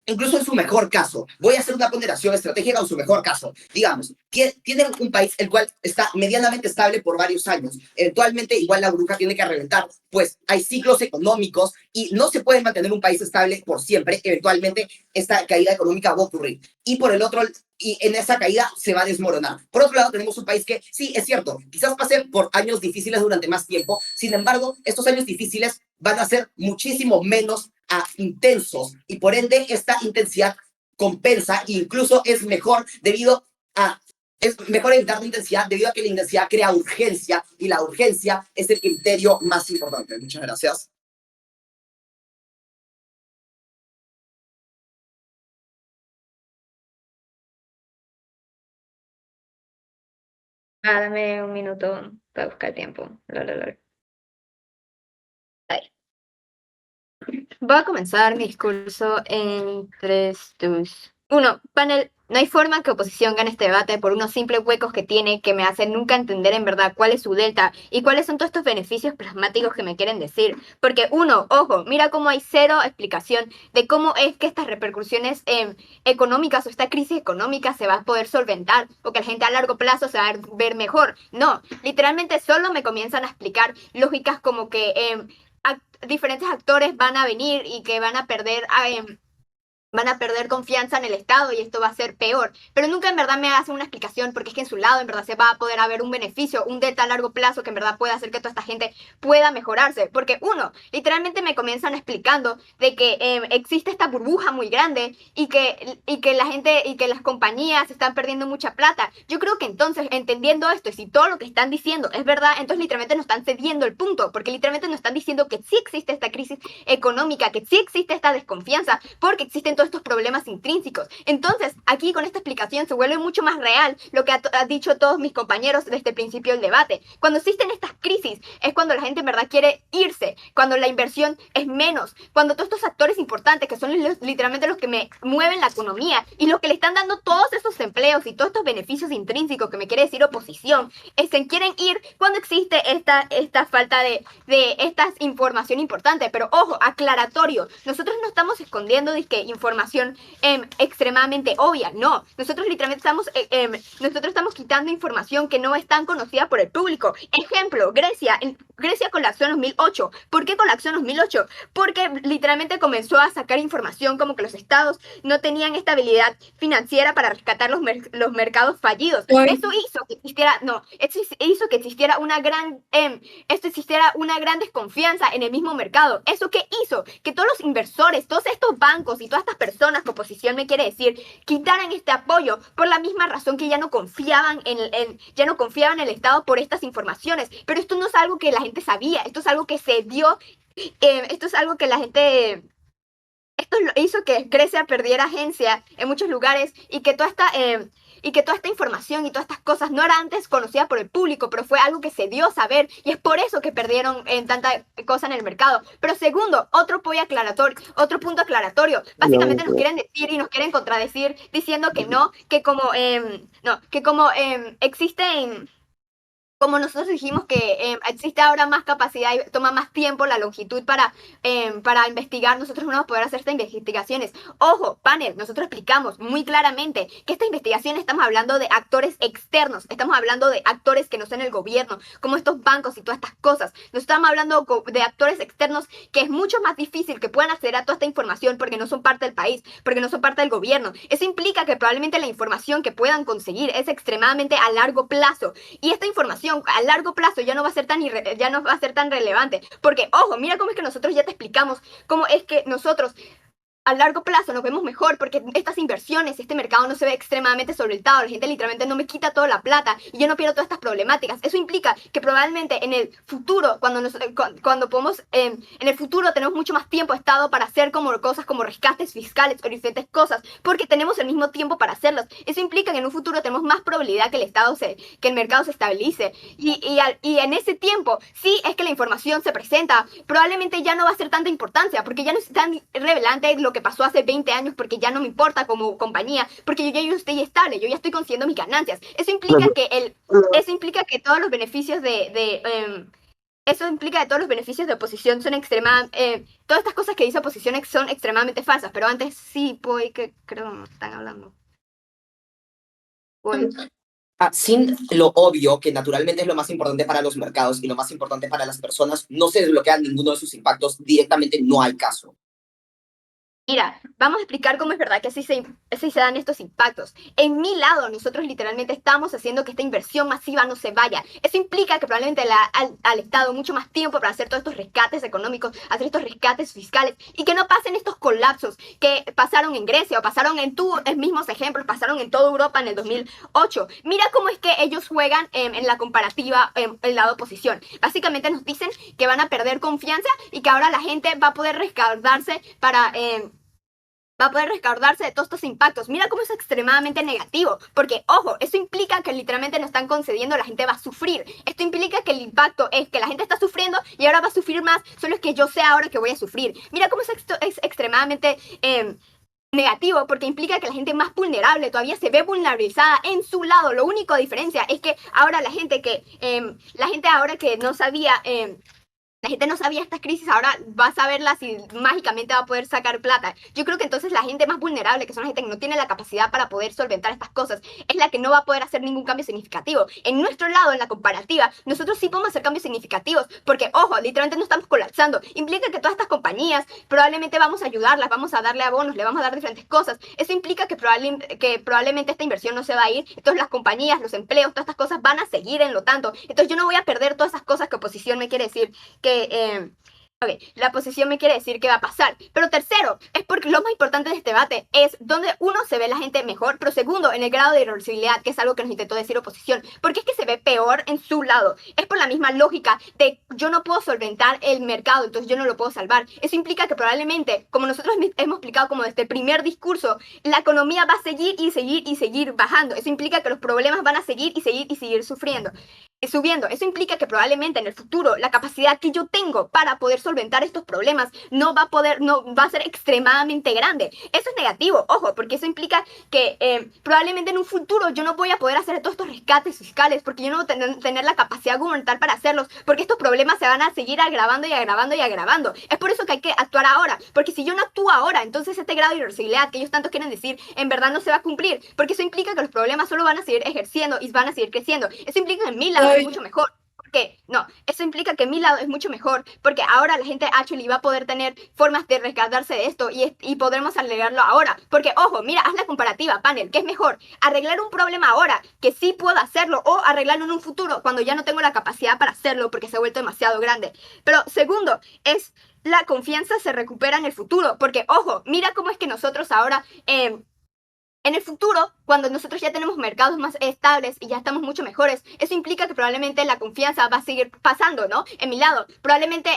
D: Incluso en su mejor caso, voy a hacer una ponderación estratégica en su mejor caso. Digamos, tienen un país el cual está medianamente estable por varios años. Eventualmente, igual la burbuja tiene que reventar, pues hay ciclos económicos y no se puede mantener un país estable por siempre. Eventualmente, esta caída económica va a ocurrir. Y por el otro, y en esa caída se va a desmoronar. Por otro lado, tenemos un país que, sí, es cierto, quizás pase por años difíciles durante más tiempo. Sin embargo, estos años difíciles van a ser muchísimo menos intensos y por ende esta intensidad compensa e incluso es mejor es mejor evitar la intensidad debido a que la intensidad crea urgencia y la urgencia es el criterio más importante. Muchas gracias.
E: Dame un minuto para buscar tiempo. Ahí. Voy a comenzar mi discurso en 3, 2, 1. Panel, no hay forma que oposición gane este debate por unos simples huecos que tiene que me hacen nunca entender en verdad cuál es su delta y cuáles son todos estos beneficios plasmáticos que me quieren decir. Porque uno, ojo, mira cómo hay cero explicación de cómo es que estas repercusiones económicas o esta crisis económica se va a poder solventar o que la gente a largo plazo se va a ver mejor. No, literalmente solo me comienzan a explicar lógicas como que diferentes actores van a venir y que van a perder confianza en el Estado y esto va a ser peor. Pero nunca en verdad me hacen una explicación porque es que en su lado en verdad se va a poder haber un beneficio, un delta a largo plazo que en verdad puede hacer que toda esta gente pueda mejorarse. Porque uno, literalmente me comienzan explicando de que existe esta burbuja muy grande y que la gente y que las compañías están perdiendo mucha plata. Yo creo que entonces, entendiendo esto y si todo lo que están diciendo es verdad, entonces literalmente nos están cediendo el punto, porque literalmente nos están diciendo que sí existe esta crisis económica, que sí existe esta desconfianza, porque existen todos estos problemas intrínsecos. Entonces, aquí con esta explicación se vuelve mucho más real lo que han dicho todos mis compañeros desde el principio del debate. Cuando existen estas crisis es cuando la gente en verdad quiere irse, cuando la inversión es menos, cuando todos estos actores importantes que son literalmente los que me mueven la economía y los que le están dando todos esos empleos y todos estos beneficios intrínsecos que me quiere decir oposición, se quieren ir cuando existe esta falta de esta información importante. Pero ojo, aclaratorio, nosotros no estamos escondiendo información extremadamente obvia, no, nosotros literalmente estamos quitando información que no es tan conocida por el público. Ejemplo, Grecia colapsó en 2008. ¿Por qué colapsó en 2008? Porque literalmente comenzó a sacar información como que los estados no tenían estabilidad financiera para rescatar los mercados fallidos. Eso hizo que existiera una gran desconfianza en el mismo mercado. ¿Eso qué hizo? Que todos los inversores, todos estos bancos y todas estas personas que oposición me quiere decir, quitaran este apoyo por la misma razón que ya no confiaban en el Estado por estas informaciones. Pero esto no es algo que la gente sabía, esto es algo que se dio, esto es algo que la gente... Esto hizo que Grecia perdiera agencia en muchos lugares y que toda esta información y todas estas cosas no era antes conocida por el público, pero fue algo que se dio a saber y es por eso que perdieron tanta cosa en el mercado. Pero segundo, otro punto aclaratorio. Básicamente nos quieren decir y nos quieren contradecir diciendo que no, que como existen como nosotros dijimos que existe ahora más capacidad y toma más tiempo la longitud para investigar, nosotros no vamos a poder hacer estas investigaciones. Ojo, panel, nosotros explicamos muy claramente que esta investigación estamos hablando de actores externos, estamos hablando de actores que no son el gobierno, como estos bancos y todas estas cosas. Nos estamos hablando de actores externos que es mucho más difícil que puedan acceder a toda esta información porque no son parte del país, porque no son parte del gobierno. Eso implica que probablemente la información que puedan conseguir es extremadamente a largo plazo. Y esta información a largo plazo ya no va a ser tan relevante. Porque, ojo, mira cómo es que nosotros ya te explicamos cómo es que nosotros a largo plazo nos vemos mejor porque estas inversiones, este mercado no se ve extremadamente sobresaltado, la gente literalmente no me quita toda la plata y yo no pierdo todas estas problemáticas. Eso implica que probablemente en el futuro, cuando podemos, en el futuro tenemos mucho más tiempo estado para hacer como cosas como rescates fiscales o diferentes cosas, porque tenemos el mismo tiempo para hacerlos. Eso implica que en un futuro tenemos más probabilidad que el mercado se estabilice y en ese tiempo, sí es que la información se presenta, probablemente ya no va a ser tanta importancia porque ya no es tan relevante lo que pasó hace 20 años porque ya no me importa como compañía, porque yo estoy estable, yo ya estoy consiguiendo mis ganancias. Eso implica que todos los beneficios eso implica que todos los beneficios de oposición son todas estas cosas que dice oposición son extremadamente falsas, pero antes sí, pues, que creo que me están hablando. Bueno.
D: Sin lo obvio, que naturalmente es lo más importante para los mercados y lo más importante para las personas, no se desbloquean ninguno de sus impactos, directamente no hay caso.
E: Mira, vamos a explicar cómo es verdad que así se dan estos impactos. En mi lado, nosotros literalmente estamos haciendo que esta inversión masiva no se vaya. Eso implica que probablemente al Estado mucho más tiempo para hacer todos estos rescates económicos, hacer estos rescates fiscales y que no pasen estos colapsos que pasaron en Grecia o pasaron en mismos ejemplos, pasaron en toda Europa en el 2008. Mira cómo es que ellos juegan en la comparativa en el lado oposición. Básicamente nos dicen que van a perder confianza y que ahora la gente va a poder resguardarse de todos estos impactos. Mira cómo es extremadamente negativo, porque, ojo, eso implica que literalmente no están concediendo, la gente va a sufrir. Esto implica que el impacto es que la gente está sufriendo y ahora va a sufrir más, solo es que yo sé ahora que voy a sufrir. Mira cómo es extremadamente negativo, porque implica que la gente más vulnerable todavía se ve vulnerabilizada en su lado. Lo único diferencia es que ahora la gente ahora que no sabía... la gente no sabía estas crisis, ahora va a saberlas y mágicamente va a poder sacar plata. Yo creo que entonces la gente más vulnerable, que son la gente que no tiene la capacidad para poder solventar estas cosas, es la que no va a poder hacer ningún cambio significativo. En nuestro lado, en la comparativa, nosotros sí podemos hacer cambios significativos, porque, ojo, literalmente no estamos colapsando. Implica que todas estas compañías probablemente vamos a ayudarlas, vamos a darle abonos, le vamos a dar diferentes cosas. Eso implica que probablemente esta inversión no se va a ir. Entonces las compañías, los empleos, todas estas cosas van a seguir en lo tanto. Entonces yo no voy a perder todas esas cosas que oposición me quiere decir la oposición me quiere decir qué va a pasar. Pero tercero, es porque lo más importante de este debate es donde uno se ve la gente mejor, pero segundo, en el grado de irreversibilidad, que es algo que nos intentó decir oposición. Porque es que se ve peor en su lado. Es por la misma lógica de yo no puedo solventar el mercado, entonces yo no lo puedo salvar. Eso implica que probablemente, como nosotros hemos explicado como desde el primer discurso, la economía va a seguir y seguir y seguir bajando. Eso implica que los problemas van a seguir y seguir y seguir subiendo. Eso implica que probablemente en el futuro la capacidad que yo tengo para poder solventar estos problemas no va a ser extremadamente grande. Eso es negativo, ojo, porque eso implica que probablemente en un futuro yo no voy a poder hacer todos estos rescates fiscales porque yo no voy a tener la capacidad gubernamental para hacerlos, porque estos problemas se van a seguir agravando y agravando y agravando. Es por eso que hay que actuar ahora, porque si yo no actúo ahora, entonces este grado de irreversibilidad que ellos tanto quieren decir en verdad no se va a cumplir, porque eso implica que los problemas solo van a seguir ejerciendo y van a seguir creciendo. Eso implica que en mi lado es mucho mejor. ¿Qué? No, eso implica que mi lado es mucho mejor, porque ahora la gente actually va a poder tener formas de resguardarse de esto y podremos arreglarlo ahora. Porque, ojo, mira, haz la comparativa, panel, ¿qué es mejor? Arreglar un problema ahora, que sí puedo hacerlo, o arreglarlo en un futuro, cuando ya no tengo la capacidad para hacerlo porque se ha vuelto demasiado grande. Pero segundo, es la confianza se recupera en el futuro, porque, ojo, mira cómo es que nosotros ahora... en el futuro, cuando nosotros ya tenemos mercados más estables y ya estamos mucho mejores, eso implica que probablemente la confianza va a seguir pasando, ¿no? En mi lado, probablemente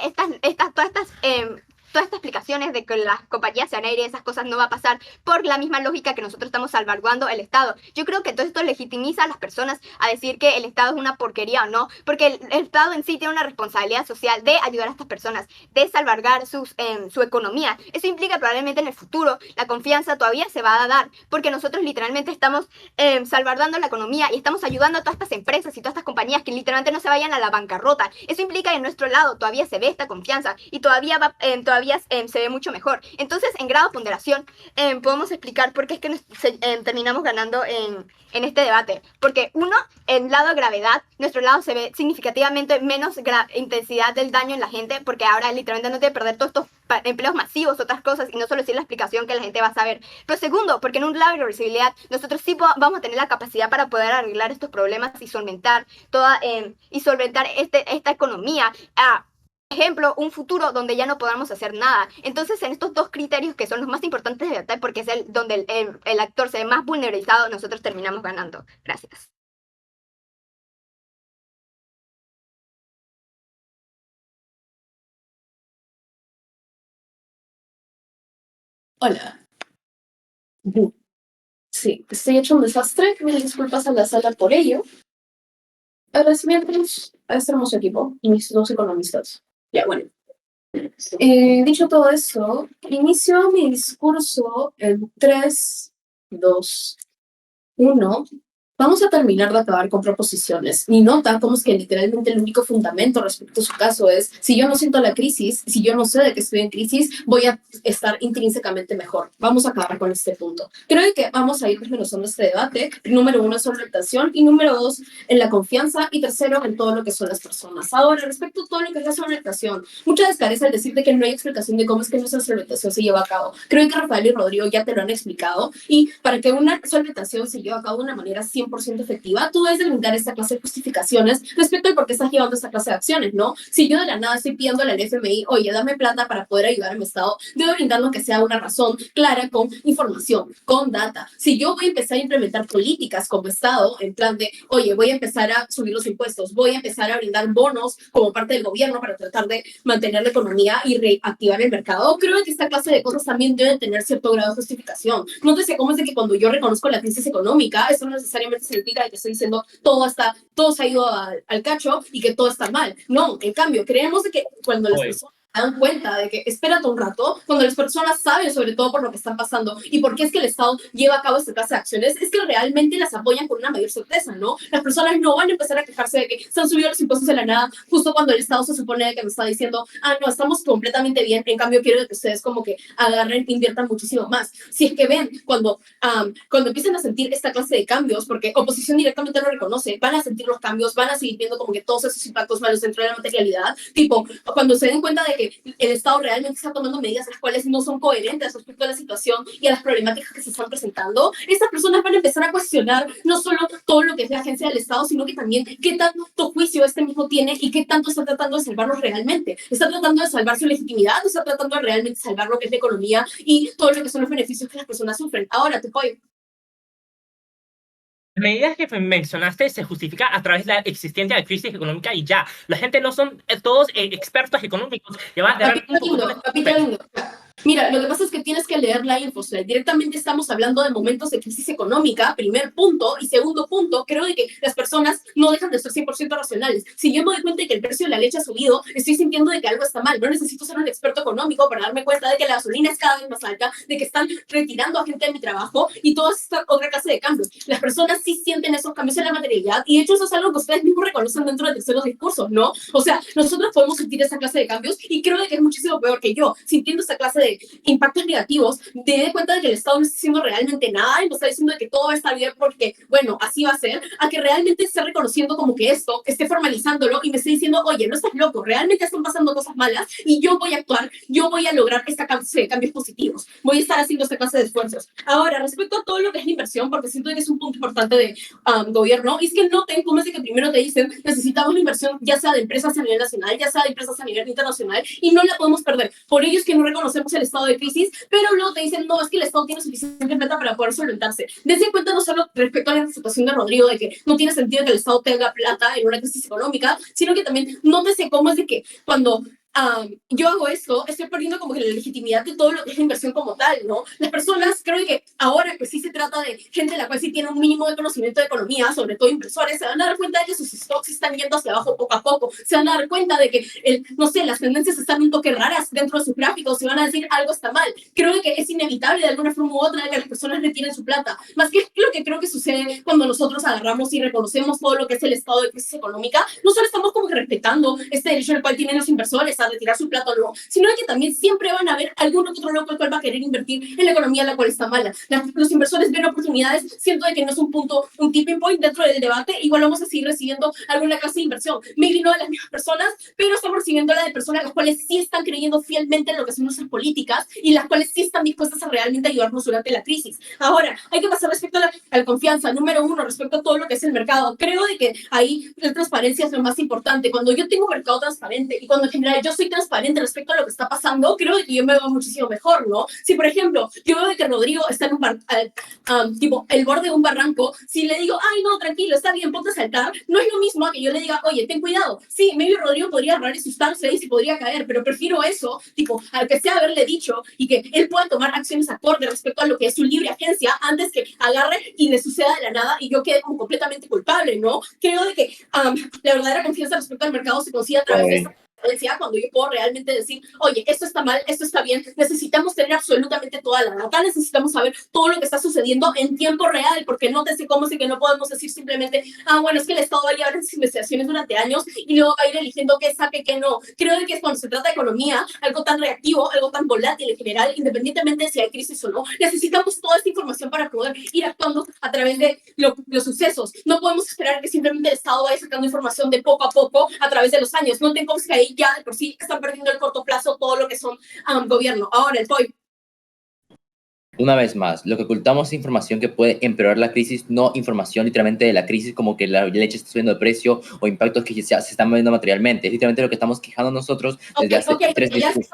E: todas estas explicaciones de que las compañías se van a ir y esas cosas no va a pasar por la misma lógica que nosotros estamos salvaguardando el Estado. Yo creo que todo esto legitimiza a las personas a decir que el Estado es una porquería o no, porque el Estado en sí tiene una responsabilidad social de ayudar a estas personas, de salvaguardar su economía. Eso implica probablemente en el futuro la confianza todavía se va a dar, porque nosotros literalmente estamos salvaguardando la economía y estamos ayudando a todas estas empresas y todas estas compañías que literalmente no se vayan a la bancarrota. Eso implica que en nuestro lado todavía se ve esta confianza y todavía se ve mucho mejor. Entonces, en grado de ponderación, podemos explicar por qué es que terminamos ganando en este debate. Porque uno, en lado de gravedad, nuestro lado se ve significativamente menos intensidad del daño en la gente, porque ahora literalmente no tiene que perder todos estos empleos masivos, otras cosas, y no solo decir la explicación que la gente va a saber. Pero segundo, porque en un lado de reversibilidad, nosotros sí vamos a tener la capacidad para poder arreglar estos problemas y solventar esta economía. Ejemplo, un futuro donde ya no podamos hacer nada. Entonces, en estos dos criterios que son los más importantes de debate, porque es donde el actor se ve más vulnerabilizado, nosotros terminamos ganando. Gracias.
B: Hola. Sí, estoy hecho un desastre. Mil disculpas a la sala por ello. Agradecimientos a este hermoso equipo y mis dos economistas. Ya, bueno. Dicho todo esto, inicio mi discurso en 3, 2, 1. Vamos a terminar de acabar con proposiciones. Mi nota, como es que literalmente el único fundamento respecto a su caso es, si yo no siento la crisis, si yo no sé de que estoy en crisis, voy a estar intrínsecamente mejor. Vamos a acabar con este punto. Creo que vamos a ir desmenuzando este debate. Número 1 es solventación y número 2 en la confianza y tercero en todo lo que son las personas. Ahora, respecto a todo lo que es la solventación, mucha descareza al decirte que no hay explicación de cómo es que nuestra solventación se lleva a cabo. Creo que Rafael y Rodrigo ya te lo han explicado y para que una solventación se lleve a cabo de una manera 100% efectiva, tú debes delimitar esta clase de justificaciones respecto al por qué estás llevando esta clase de acciones, ¿no? Si yo de la nada estoy pidiéndole al FMI, oye, dame plata para poder ayudar a mi Estado, debo brindarlo que sea una razón clara con información, con data. Si yo voy a empezar a implementar políticas como Estado, en plan de, oye, voy a empezar a subir los impuestos, voy a empezar a brindar bonos como parte del gobierno para tratar de mantener la economía y reactivar el mercado, creo que esta clase de cosas también deben tener cierto grado de justificación. No te sé cómo es de que cuando yo reconozco la crisis económica, eso no necesariamente significa que estoy diciendo todo se ha ido al cacho y que todo está mal. No, en cambio, creemos de que cuando las personas se dan cuenta de que espérate un rato, cuando las personas saben sobre todo por lo que están pasando y por qué es que el Estado lleva a cabo esta clase de acciones, es que realmente las apoyan con una mayor certeza, ¿no? Las personas no van a empezar a quejarse de que se han subido los impuestos de la nada justo cuando el Estado se supone que me está diciendo, no, estamos completamente bien, en cambio quiero que ustedes como que agarren, inviertan muchísimo más. Si es que ven, cuando empiezan a sentir esta clase de cambios, porque oposición directamente lo reconoce, van a sentir los cambios, van a seguir viendo como que todos esos impactos malos dentro de la materialidad, tipo, cuando se den cuenta de que el Estado realmente está tomando medidas las cuales no son coherentes respecto a la situación y a las problemáticas que se están presentando, estas personas van a empezar a cuestionar no solo todo lo que es la agencia del Estado, sino que también qué tanto juicio este mismo tiene y qué tanto está tratando de salvarlos realmente. ¿Está tratando de salvar su legitimidad o está tratando de realmente salvar lo que es la economía y todo lo que son los beneficios que las personas sufren? Ahora te voy.
C: Las medidas que mencionaste se justifica a través de la existencia de crisis económica y ya. La gente no son todos expertos económicos que van a tener
B: Papito lindo. Mira, lo que pasa es que tienes que leer la InfoSlide. Directamente estamos hablando de momentos de crisis económica, primer punto, y segundo punto, creo de que las personas no dejan de ser 100% racionales. Si yo me doy cuenta de que el precio de la leche ha subido, estoy sintiendo de que algo está mal. No necesito ser un experto económico para darme cuenta de que la gasolina es cada vez más alta, de que están retirando a gente de mi trabajo y toda esta otra clase de cambios. Las personas sí sienten esos cambios en la materialidad y de hecho eso es algo que ustedes mismos reconocen dentro de terceros discursos, ¿no? O sea, nosotros podemos sentir esa clase de cambios y creo de que es muchísimo peor que yo, sintiendo esa clase de impactos negativos, me doy cuenta de que el Estado no está haciendo realmente nada y me está diciendo de que todo va a estar bien porque, bueno, así va a ser, a que realmente esté reconociendo como que esto, esté formalizándolo y me esté diciendo, oye, no estás loco, realmente están pasando cosas malas y yo voy a actuar, yo voy a lograr esta clase de cambios positivos, voy a estar haciendo esta clase de esfuerzos. Ahora, respecto a todo lo que es la inversión, porque siento que es un punto importante de gobierno, y es que noten cómo es de que primero te dicen, necesitamos la inversión ya sea de empresas a nivel nacional, ya sea de empresas a nivel internacional, y no la podemos perder. Por ello es que no reconocemos el estado de crisis, pero luego te dicen, no, es que el Estado tiene suficiente plata para poder solventarse. Desde cuenta no solo respecto a la situación de Rodrigo, de que no tiene sentido que el Estado tenga plata en una crisis económica, sino que también nótese cómo es de que cuando yo hago esto, estoy perdiendo como que la legitimidad de todo lo que es la inversión como tal, ¿no? Las personas, creo que ahora que sí se trata de gente la cual sí tiene un mínimo de conocimiento de economía, sobre todo inversores, se van a dar cuenta de que sus stocks están yendo hacia abajo poco a poco, se van a dar cuenta de que, no sé, las tendencias están un toque raras dentro de sus gráficos, se van a decir algo está mal. Creo que es inevitable de alguna forma u otra que las personas retiren su plata. Más que lo que creo que sucede cuando nosotros agarramos y reconocemos todo lo que es el estado de crisis económica, no solo estamos como que respetando este derecho al cual tienen los inversores a retirar su plata o no, sino que también siempre van a haber algún otro loco el cual va a querer invertir en la economía la cual está mala. Los inversores ven oportunidades, siento de que no es un punto, un tipping point dentro del debate, igual vamos a seguir recibiendo alguna clase de inversión, maybe no de las mismas personas, pero estamos recibiendo la de personas las cuales sí están creyendo fielmente en lo que son nuestras políticas y las cuales sí están dispuestas a realmente ayudarnos durante la crisis. Ahora, hay que pasar respecto a la confianza, número uno, respecto a todo lo que es el mercado. Creo de que ahí la transparencia es lo más importante. Cuando yo tengo un mercado transparente y cuando en general yo soy transparente respecto a lo que está pasando, creo de que yo me veo muchísimo mejor, ¿no? Si, por ejemplo, yo veo de que Rodrigo está en un tipo, el borde de un barranco, si le digo, ay, no, tranquilo, está bien, ponte a saltar, no es lo mismo a que yo le diga, oye, ten cuidado. Sí, maybe Rodrigo podría agarrar y asustarse y se podría caer, pero prefiero eso, tipo, al que sea haberle dicho y que él pueda tomar acciones acorde respecto a lo que es su libre agencia antes que agarre y le suceda de la nada y yo quede como completamente culpable, ¿no? Creo de que la verdadera confianza respecto al mercado se consigue a través de esta transparencia, cuando yo puedo realmente decir, oye, esto está mal, esto está bien, necesitamos tener absolutamente toda la data, necesitamos saber todo lo que está sucediendo en tiempo real, porque no te sé cómo sé que no podemos decir simplemente, bueno, es que el Estado va a llevar esas investigaciones durante años y luego va a ir eligiendo qué saque, qué no. Creo de que cuando se trata de economía, algo tan reactivo, algo tan volátil en general, independientemente de si hay crisis o no, necesitamos toda esta información para poder ir actuando a través de los sucesos. No podemos esperar que simplemente el Estado vaya sacando información de poco a poco a través de los años. No tenemos que ahí ya de por sí están perdiendo el corto plazo todo lo que son gobierno. Ahora, el POI.
A: Una vez más, lo que ocultamos es información que puede empeorar la crisis, no información literalmente de la crisis como que la leche está subiendo de precio o impactos que se están viendo materialmente. Es literalmente lo que estamos quejando nosotros desde hace 3 discursos.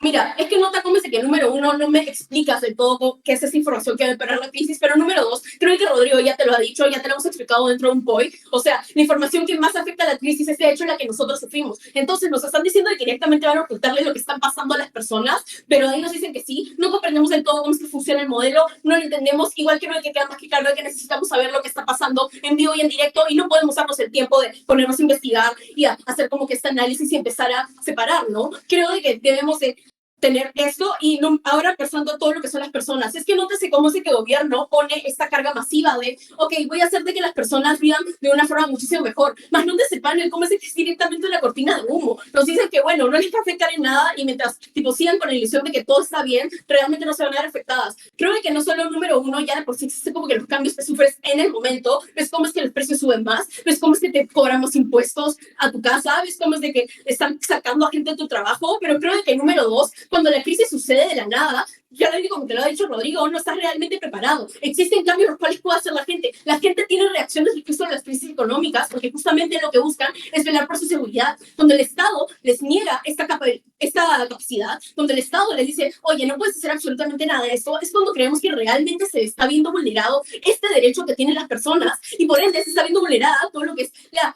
B: Mira, es que no te comes de que número uno no me explicas del todo qué es esa información que va a empeorar la crisis, pero número dos, creo que Rodrigo ya te lo ha dicho, ya te lo hemos explicado dentro de un POI. O sea, la información que más afecta a la crisis es de hecho la que nosotros sufrimos. Entonces nos están diciendo que directamente van a ocultarle lo que están pasando a las personas, pero ahí nos dicen que sí, no comprendemos del todo cómo es que funciona el modelo, no lo entendemos, igual creo que queda más que claro que necesitamos saber lo que está pasando en vivo y en directo y no podemos darnos el tiempo de ponernos a investigar y a hacer como que este análisis y empezar a separar, ¿no? Creo que debemos de tener esto y no, ahora pensando todo lo que son las personas. Es que no te sé cómo es que el gobierno pone esta carga masiva de, ok, voy a hacer de que las personas vivan de una forma muchísimo mejor, más no te sepan el cómo es que es directamente una cortina de humo. Nos dicen que, bueno, no les va a afectar en nada y mientras tipo sigan con la ilusión de que todo está bien, realmente no se van a ver afectadas. Creo que no solo número uno, ya de por sí existe como que los cambios que sufres en el momento, ves cómo es que los precios suben más, ves cómo es que te cobran más impuestos a tu casa, ves cómo es de que están sacando a gente de tu trabajo, pero creo que número dos, cuando la crisis sucede de la nada, ya lo digo como te lo ha dicho Rodrigo, no estás realmente preparado. Existen cambios los cuales puede hacer la gente. La gente tiene reacciones respecto a las crisis económicas porque justamente lo que buscan es velar por su seguridad. Cuando el Estado les niega esta capacidad, cuando el Estado les dice, oye, no puedes hacer absolutamente nada de esto, es cuando creemos que realmente se está viendo vulnerado este derecho que tienen las personas y por ende se está viendo vulnerada todo lo que es la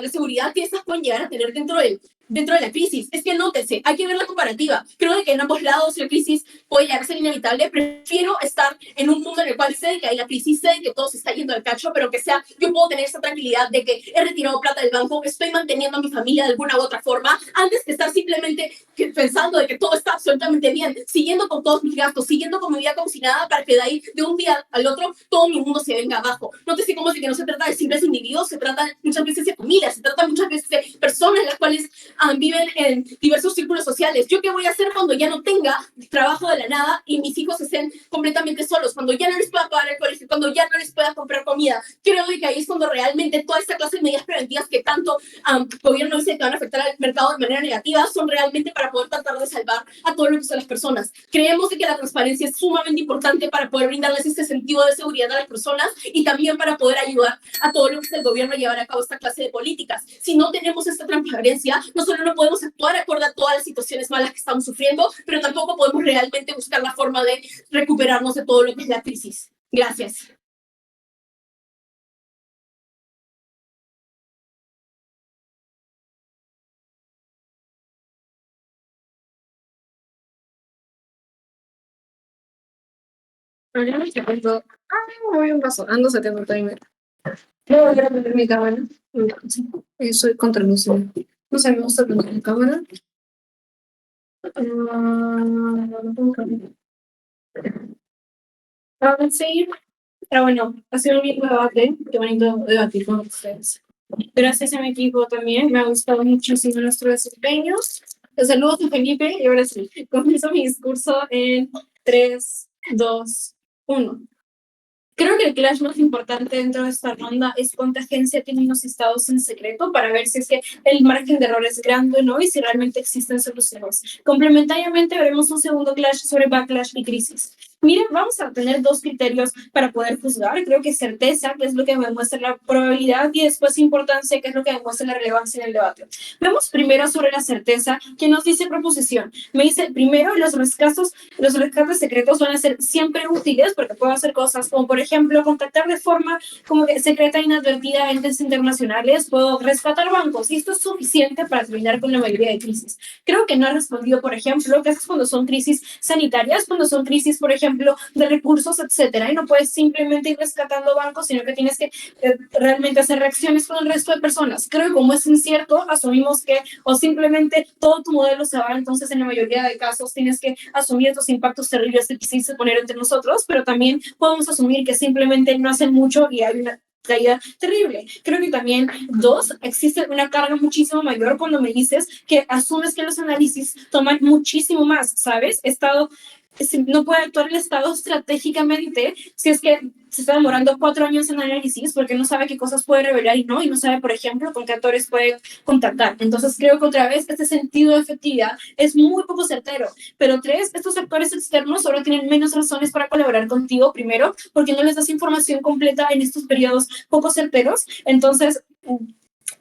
B: seguridad que estas pueden llegar a tener dentro de la crisis. Es que nótese, hay que ver la comparativa. Creo que en ambos lados la crisis puede llegar a ser inevitable. Prefiero estar en un mundo en el cual sé que hay la crisis, sé que todo se está yendo al cacho, pero que sea, yo puedo tener esa tranquilidad de que he retirado plata del banco, estoy manteniendo a mi familia de alguna u otra forma, antes que estar simplemente pensando de que todo está absolutamente bien, siguiendo con todos mis gastos, siguiendo con mi vida como si nada, para que de ahí, de un día al otro, todo mi mundo se venga abajo. Nótese cómo es que no se trata de simples individuos, se trata muchas veces de familias, se trata muchas veces de personas las cuales viven en diversos círculos sociales. ¿Yo qué voy a hacer cuando ya no tenga trabajo de la nada y mis hijos estén completamente solos? Cuando ya no les pueda pagar el colegio, cuando ya no les pueda comprar comida. Creo que ahí es cuando realmente toda esta clase de medidas preventivas que tanto gobierno dice que van a afectar al mercado de manera negativa son realmente para poder tratar de salvar a todo lo que son las personas. Creemos que la transparencia es sumamente importante para poder brindarles este sentido de seguridad a las personas y también para poder ayudar a todo lo que es el gobierno a llevar a cabo esta clase de políticas. Si no tenemos esta transparencia, no solo no podemos actuar acorde a todas las situaciones malas que estamos sufriendo, pero tampoco podemos realmente buscar la forma de recuperarnos de todo lo que es la crisis. Gracias. Ahora me cuento. Me voy un paso. Ando setendo el timer. Voy a volver a prender mi cámara. Entonces, soy contralúcida. No sé, me gusta prender mi cámara. Sí, pero bueno, ha sido un lindo debate. Qué bonito debatir con ustedes. Gracias a mi equipo también. Me ha gustado muchísimo nuestro desempeño. Los saludos a Felipe y ahora sí, comienzo mi discurso en 3, 2, 1. Creo que el clash más importante dentro de esta ronda es cuánta agencia tienen los estados en secreto para ver si es que el margen de error es grande o no y si realmente existen soluciones. Complementariamente veremos un segundo clash sobre backlash y crisis. Miren, vamos a tener dos criterios para poder juzgar. Creo que certeza, que es lo que me muestra la probabilidad, y después importancia, que es lo que demuestra la relevancia en el debate. Vemos primero sobre la certeza, que nos dice proposición. Me dice, primero, los rescates secretos van a ser siempre útiles porque puedo hacer cosas como, por ejemplo, contactar de forma como que secreta e inadvertida a entes internacionales, puedo rescatar bancos y esto es suficiente para terminar con la mayoría de crisis. Creo que no ha respondido, por ejemplo, qué haces cuando son crisis sanitarias, cuando son crisis, por ejemplo, de recursos, etcétera, y no puedes simplemente ir rescatando bancos, sino que tienes que realmente hacer reacciones con el resto de personas. Creo que como es incierto, asumimos que o simplemente todo tu modelo se va, entonces en la mayoría de casos tienes que asumir estos impactos terribles que quisiste poner entre nosotros, pero también podemos asumir que simplemente no hacen mucho y hay una caída terrible. Creo que también, dos, existe una carga muchísimo mayor cuando me dices que asumes que los análisis toman muchísimo más, ¿sabes? No puede actuar el Estado estratégicamente si es que se está demorando 4 años en análisis porque no sabe qué cosas puede revelar y no sabe, por ejemplo, con qué actores puede contactar. Entonces creo que otra vez este sentido de efectividad es muy poco certero. Pero tres, estos actores externos ahora tienen menos razones para colaborar contigo, primero, porque no les das información completa en estos periodos poco certeros. Entonces,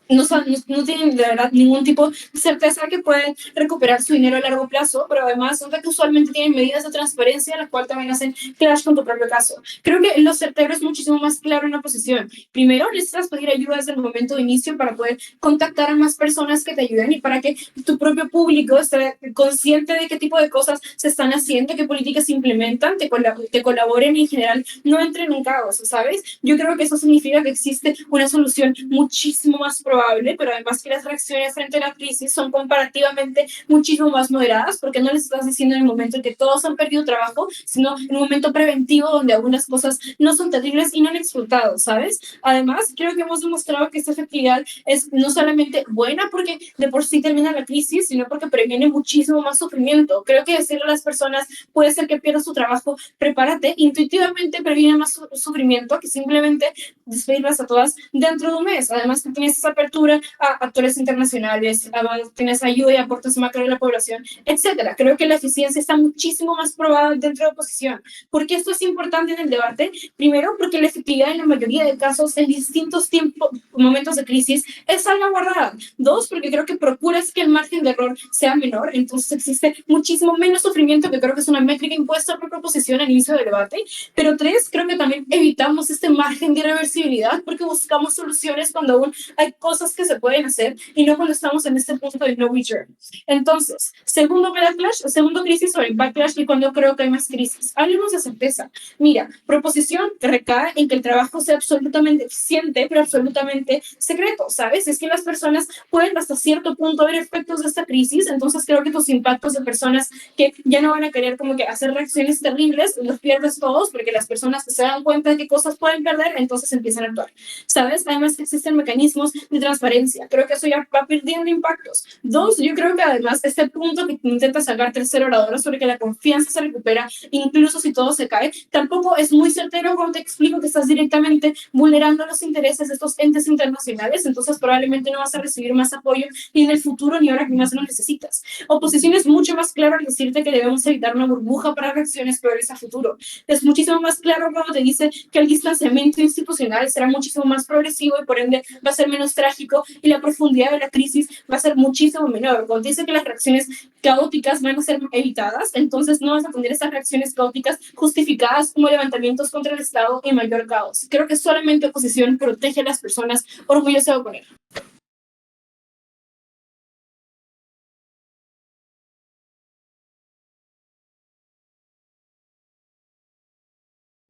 B: no tienen de verdad ningún tipo de certeza que pueden recuperar su dinero a largo plazo, pero además son que usualmente tienen medidas de transparencia, las cuales también hacen clash con tu propio caso. Creo que lo certero es muchísimo más claro en la posición. Primero, necesitas pedir ayuda desde el momento de inicio para poder contactar a más personas que te ayuden y para que tu propio público esté consciente de qué tipo de cosas se están haciendo, qué políticas se implementan, te colaboren y en general no entren en un caos, ¿sabes? Yo creo que eso significa que existe una solución muchísimo más probable, pero además que las reacciones frente a la crisis son comparativamente muchísimo más moderadas, porque no les estás diciendo en el momento en que todos han perdido trabajo, sino en un momento preventivo donde algunas cosas no son terribles y no han explotado, ¿sabes? Además, creo que hemos demostrado que esta efectividad es no solamente buena porque de por sí termina la crisis, sino porque previene muchísimo más sufrimiento. Creo que decirle a las personas puede ser que pierdas su trabajo, prepárate, intuitivamente previene más sufrimiento que simplemente despedirlas a todas dentro de un mes. Además, que tienes esa apertura a actores internacionales, tienes ayuda y aportes macro de la población, etcétera. Creo que la eficiencia está muchísimo más probada dentro de oposición. ¿Por qué esto es importante en el debate? Primero, porque la efectividad en la mayoría de casos en distintos momentos de crisis es salvaguardada. Dos, porque creo que procuras que el margen de error sea menor, entonces existe muchísimo menos sufrimiento, que creo que es una métrica impuesta por proposición al inicio del debate. Pero tres, creo que también evitamos este margen de irreversibilidad porque buscamos soluciones cuando aún hay cosas que se pueden hacer y no cuando estamos en este punto de no return. Entonces, segundo crisis sobre backlash y cuando creo que hay más crisis. Hablemos de certeza. Mira, proposición que recae en que el trabajo sea absolutamente eficiente, pero absolutamente secreto, ¿sabes? Es que las personas pueden hasta cierto punto ver efectos de esta crisis, entonces creo que tus impactos de personas que ya no van a querer como que hacer reacciones terribles, los pierdes todos porque las personas que se dan cuenta de qué cosas pueden perder, entonces empiezan a actuar, ¿sabes? Además existen mecanismos de transparencia, creo que eso ya va perdiendo impactos. Dos, yo creo que además este punto que intenta sacar tercer orador sobre que la confianza se recupera incluso si todo se cae, tampoco es muy certero cuando te explico que estás directamente vulnerando los intereses de estos entes internacionales, entonces probablemente no vas a recibir más apoyo ni en el futuro ni ahora que más lo necesitas. Oposición es mucho más claro al decirte que debemos evitar una burbuja para reacciones peores a futuro. Es muchísimo más claro cuando te dice que el distanciamiento institucional será muchísimo más progresivo y por ende va a ser menos trágico y la profundidad de la crisis va a ser muchísimo menor. Cuando dice que las reacciones caóticas van a ser evitadas, entonces no vas a tener esas reacciones caóticas justificadas como levantamientos contra el Estado y mayor caos. Creo que solamente oposición protege a las personas orgullosas de oponer.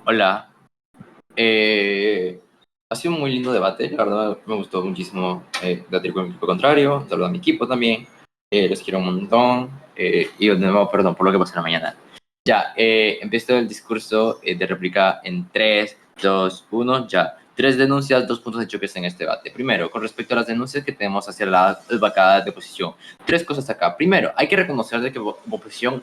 A: Hola. Ha sido un muy lindo debate, la verdad me gustó muchísimo debatir con mi equipo contrario, saludo a mi equipo también, les quiero un montón, y de nuevo perdón por lo que pasó en la mañana. Ya, empiezo el discurso de réplica en 3, 2, 1, ya. 3 denuncias, 2 puntos de choque en este debate. Primero, con respecto a las denuncias que tenemos hacia la bancada de oposición. 3 cosas acá. Primero, hay que reconocer de que oposición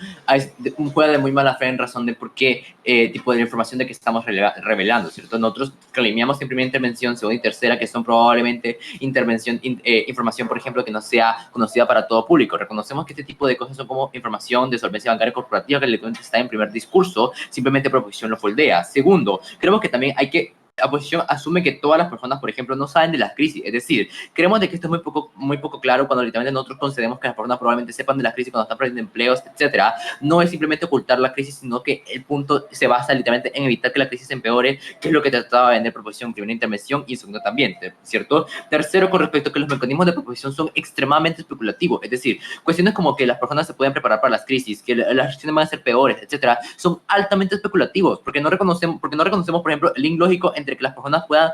A: juega de muy mala fe en razón de por qué tipo de la información de que estamos revelando, ¿cierto? Nosotros claimamos en primera intervención, segunda y tercera, que son probablemente información, por ejemplo, que no sea conocida para todo público. Reconocemos que este tipo de cosas son como información de solvencia bancaria corporativa que le está en primer discurso, simplemente proposición lo foldea. Segundo, creemos que también hay que la oposición asume que todas las personas, por ejemplo, no saben de las crisis. Es decir, creemos de que esto es muy poco claro cuando literalmente nosotros concedemos que las personas probablemente sepan de las crisis cuando están perdiendo empleos, etcétera. No es simplemente ocultar la crisis, sino que el punto se basa literalmente en evitar que la crisis empeore, que es lo que trataba de vender proposición en primera intervención y en segunda también, ¿cierto? Tercero, con respecto a que los mecanismos de proposición son extremadamente especulativos. Es decir, cuestiones como que las personas se pueden preparar para las crisis, que las reacciones van a ser peores, etcétera, son altamente especulativos, porque no reconocemos, por ejemplo, el link lógico entre que las personas puedan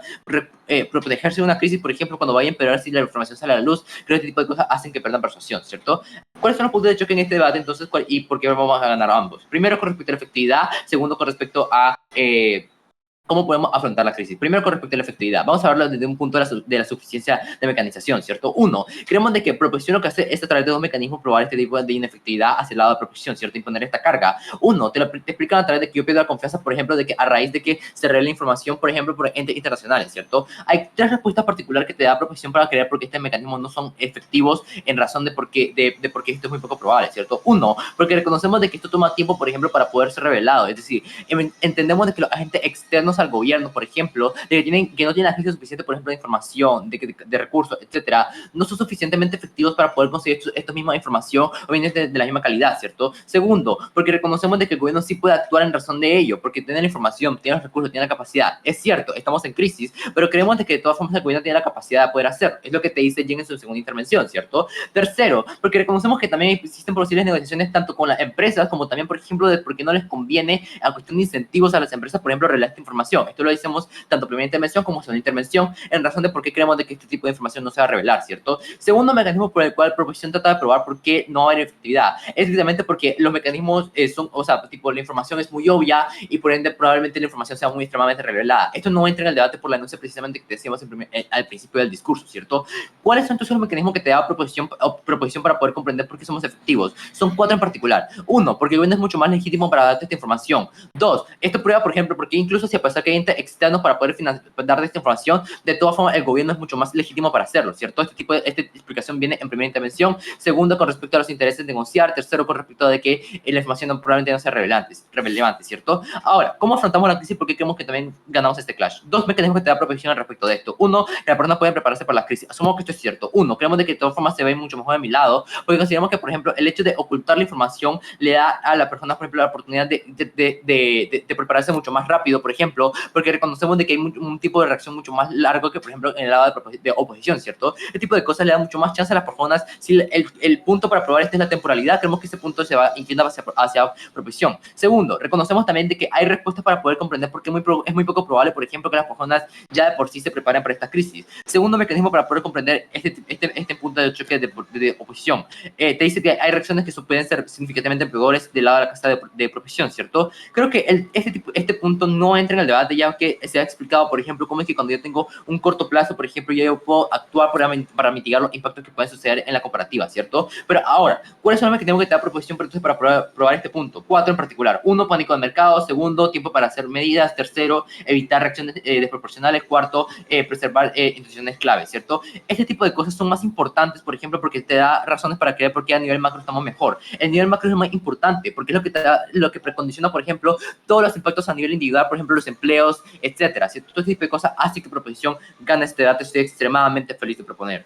A: protegerse de una crisis, por ejemplo, cuando vaya a empeorar si la información sale a la luz. Creo que este tipo de cosas hacen que pierdan persuasión, ¿cierto? ¿Cuáles son los puntos de choque en este debate, entonces, y por qué vamos a ganar ambos? Primero, con respecto a la efectividad. Segundo, con respecto a cómo podemos afrontar la crisis. Primero, con respecto a la efectividad. Vamos a hablar desde un punto de la suficiencia de mecanización, ¿cierto? Uno, creemos de que proposición lo que hace es a través de dos mecanismos probar este tipo de inefectividad hacia el lado de proposición, ¿cierto? Imponer esta carga. Uno, te explican a través de que yo pierdo la confianza, por ejemplo, de que a raíz de que se revela información, por ejemplo, por entes internacionales, ¿cierto? Hay 3 respuestas particulares que te da proposición para creer porque estos mecanismos no son efectivos en razón de por qué esto es muy poco probable, ¿cierto? Uno, porque reconocemos de que esto toma tiempo, por ejemplo, para poder ser revelado. Es decir, entendemos de que los agentes externos al gobierno, por ejemplo, de que no tienen acceso suficiente, por ejemplo, de información, de recursos, etcétera, no son suficientemente efectivos para poder conseguir esta misma información o bien de la misma calidad, ¿cierto? Segundo, porque reconocemos de que el gobierno sí puede actuar en razón de ello, porque tiene la información, tiene los recursos, tiene la capacidad. Es cierto, estamos en crisis, pero creemos de que de todas formas el gobierno tiene la capacidad de poder hacer. Es lo que te dice Jen en su segunda intervención, ¿cierto? Tercero, porque reconocemos que también existen posibles negociaciones tanto con las empresas como también, por ejemplo, de por qué no les conviene a cuestión de incentivos a las empresas, por ejemplo, revelar esta información. Esto lo decimos tanto primera intervención como segunda intervención en razón de por qué creemos de que este tipo de información no se va a revelar, ¿cierto? Segundo mecanismo por el cual la proposición trata de probar por qué no hay efectividad es precisamente porque los mecanismos son, o sea, tipo la información es muy obvia y por ende probablemente la información sea muy extremadamente revelada. Esto no entra en el debate por la denuncia precisamente que decíamos al principio del discurso, ¿cierto? ¿Cuáles son entonces los mecanismos que te da proposición para poder comprender por qué somos efectivos? Son 4 en particular. 1, porque el gobierno es mucho más legítimo para darte esta información. 2, esto prueba, por ejemplo, porque incluso si a pesar que hay entes externos para poder dar esta información, de todas formas el gobierno es mucho más legítimo para hacerlo, ¿cierto? Esta explicación viene en primera intervención. Segundo, con respecto a los intereses de negociar. Tercero, con respecto a de que la información probablemente no sea relevante, ¿cierto? Ahora, ¿cómo afrontamos la crisis? Porque creemos que también ganamos este clash. 2 mecanismos que te da proposición al respecto de esto. 1, que la persona puede prepararse para la crisis. Asumamos que esto es cierto. 1, creemos de que de todas formas se ve mucho mejor de mi lado, porque consideramos que, por ejemplo, el hecho de ocultar la información le da a la persona, por ejemplo, la oportunidad de prepararse mucho más rápido, por ejemplo, porque reconocemos de que hay un tipo de reacción mucho más largo que, por ejemplo, en el lado de oposición, ¿cierto? Este tipo de cosas le da mucho más chance a las personas. Si el punto para probar esta es la temporalidad, creemos que ese punto se va inclinando hacia proposición. Segundo, reconocemos también de que hay respuestas para poder comprender por qué es muy poco probable, por ejemplo, que las personas ya de por sí se preparen para esta crisis. Segundo mecanismo para poder comprender este punto de choque de oposición. Te dice que hay reacciones que pueden ser significativamente peores del lado de la casa de proposición, ¿cierto? Creo que este punto no entra en el debate, ya que se ha explicado, por ejemplo, cómo es que cuando yo tengo un corto plazo, por ejemplo, yo puedo actuar para mitigar los impactos que pueden suceder en la comparativa, ¿cierto? Pero ahora, ¿cuáles son los mecanismos que te da proposición para probar este punto? 4 en particular. 1, pánico de mercado. Segundo, tiempo para hacer medidas. Tercero, evitar reacciones desproporcionales. Cuarto, preservar instituciones clave, ¿cierto? Este tipo de cosas son más importantes, por ejemplo, porque te da razones para creer por qué a nivel macro estamos mejor. El nivel macro es más importante, porque es lo que te da, lo que precondiciona, por ejemplo, todos los impactos a nivel individual, por ejemplo, los empleos, etcétera. ¿Cierto? Todo este tipo de cosas hace que proposición gane este debate. Estoy extremadamente feliz de proponer.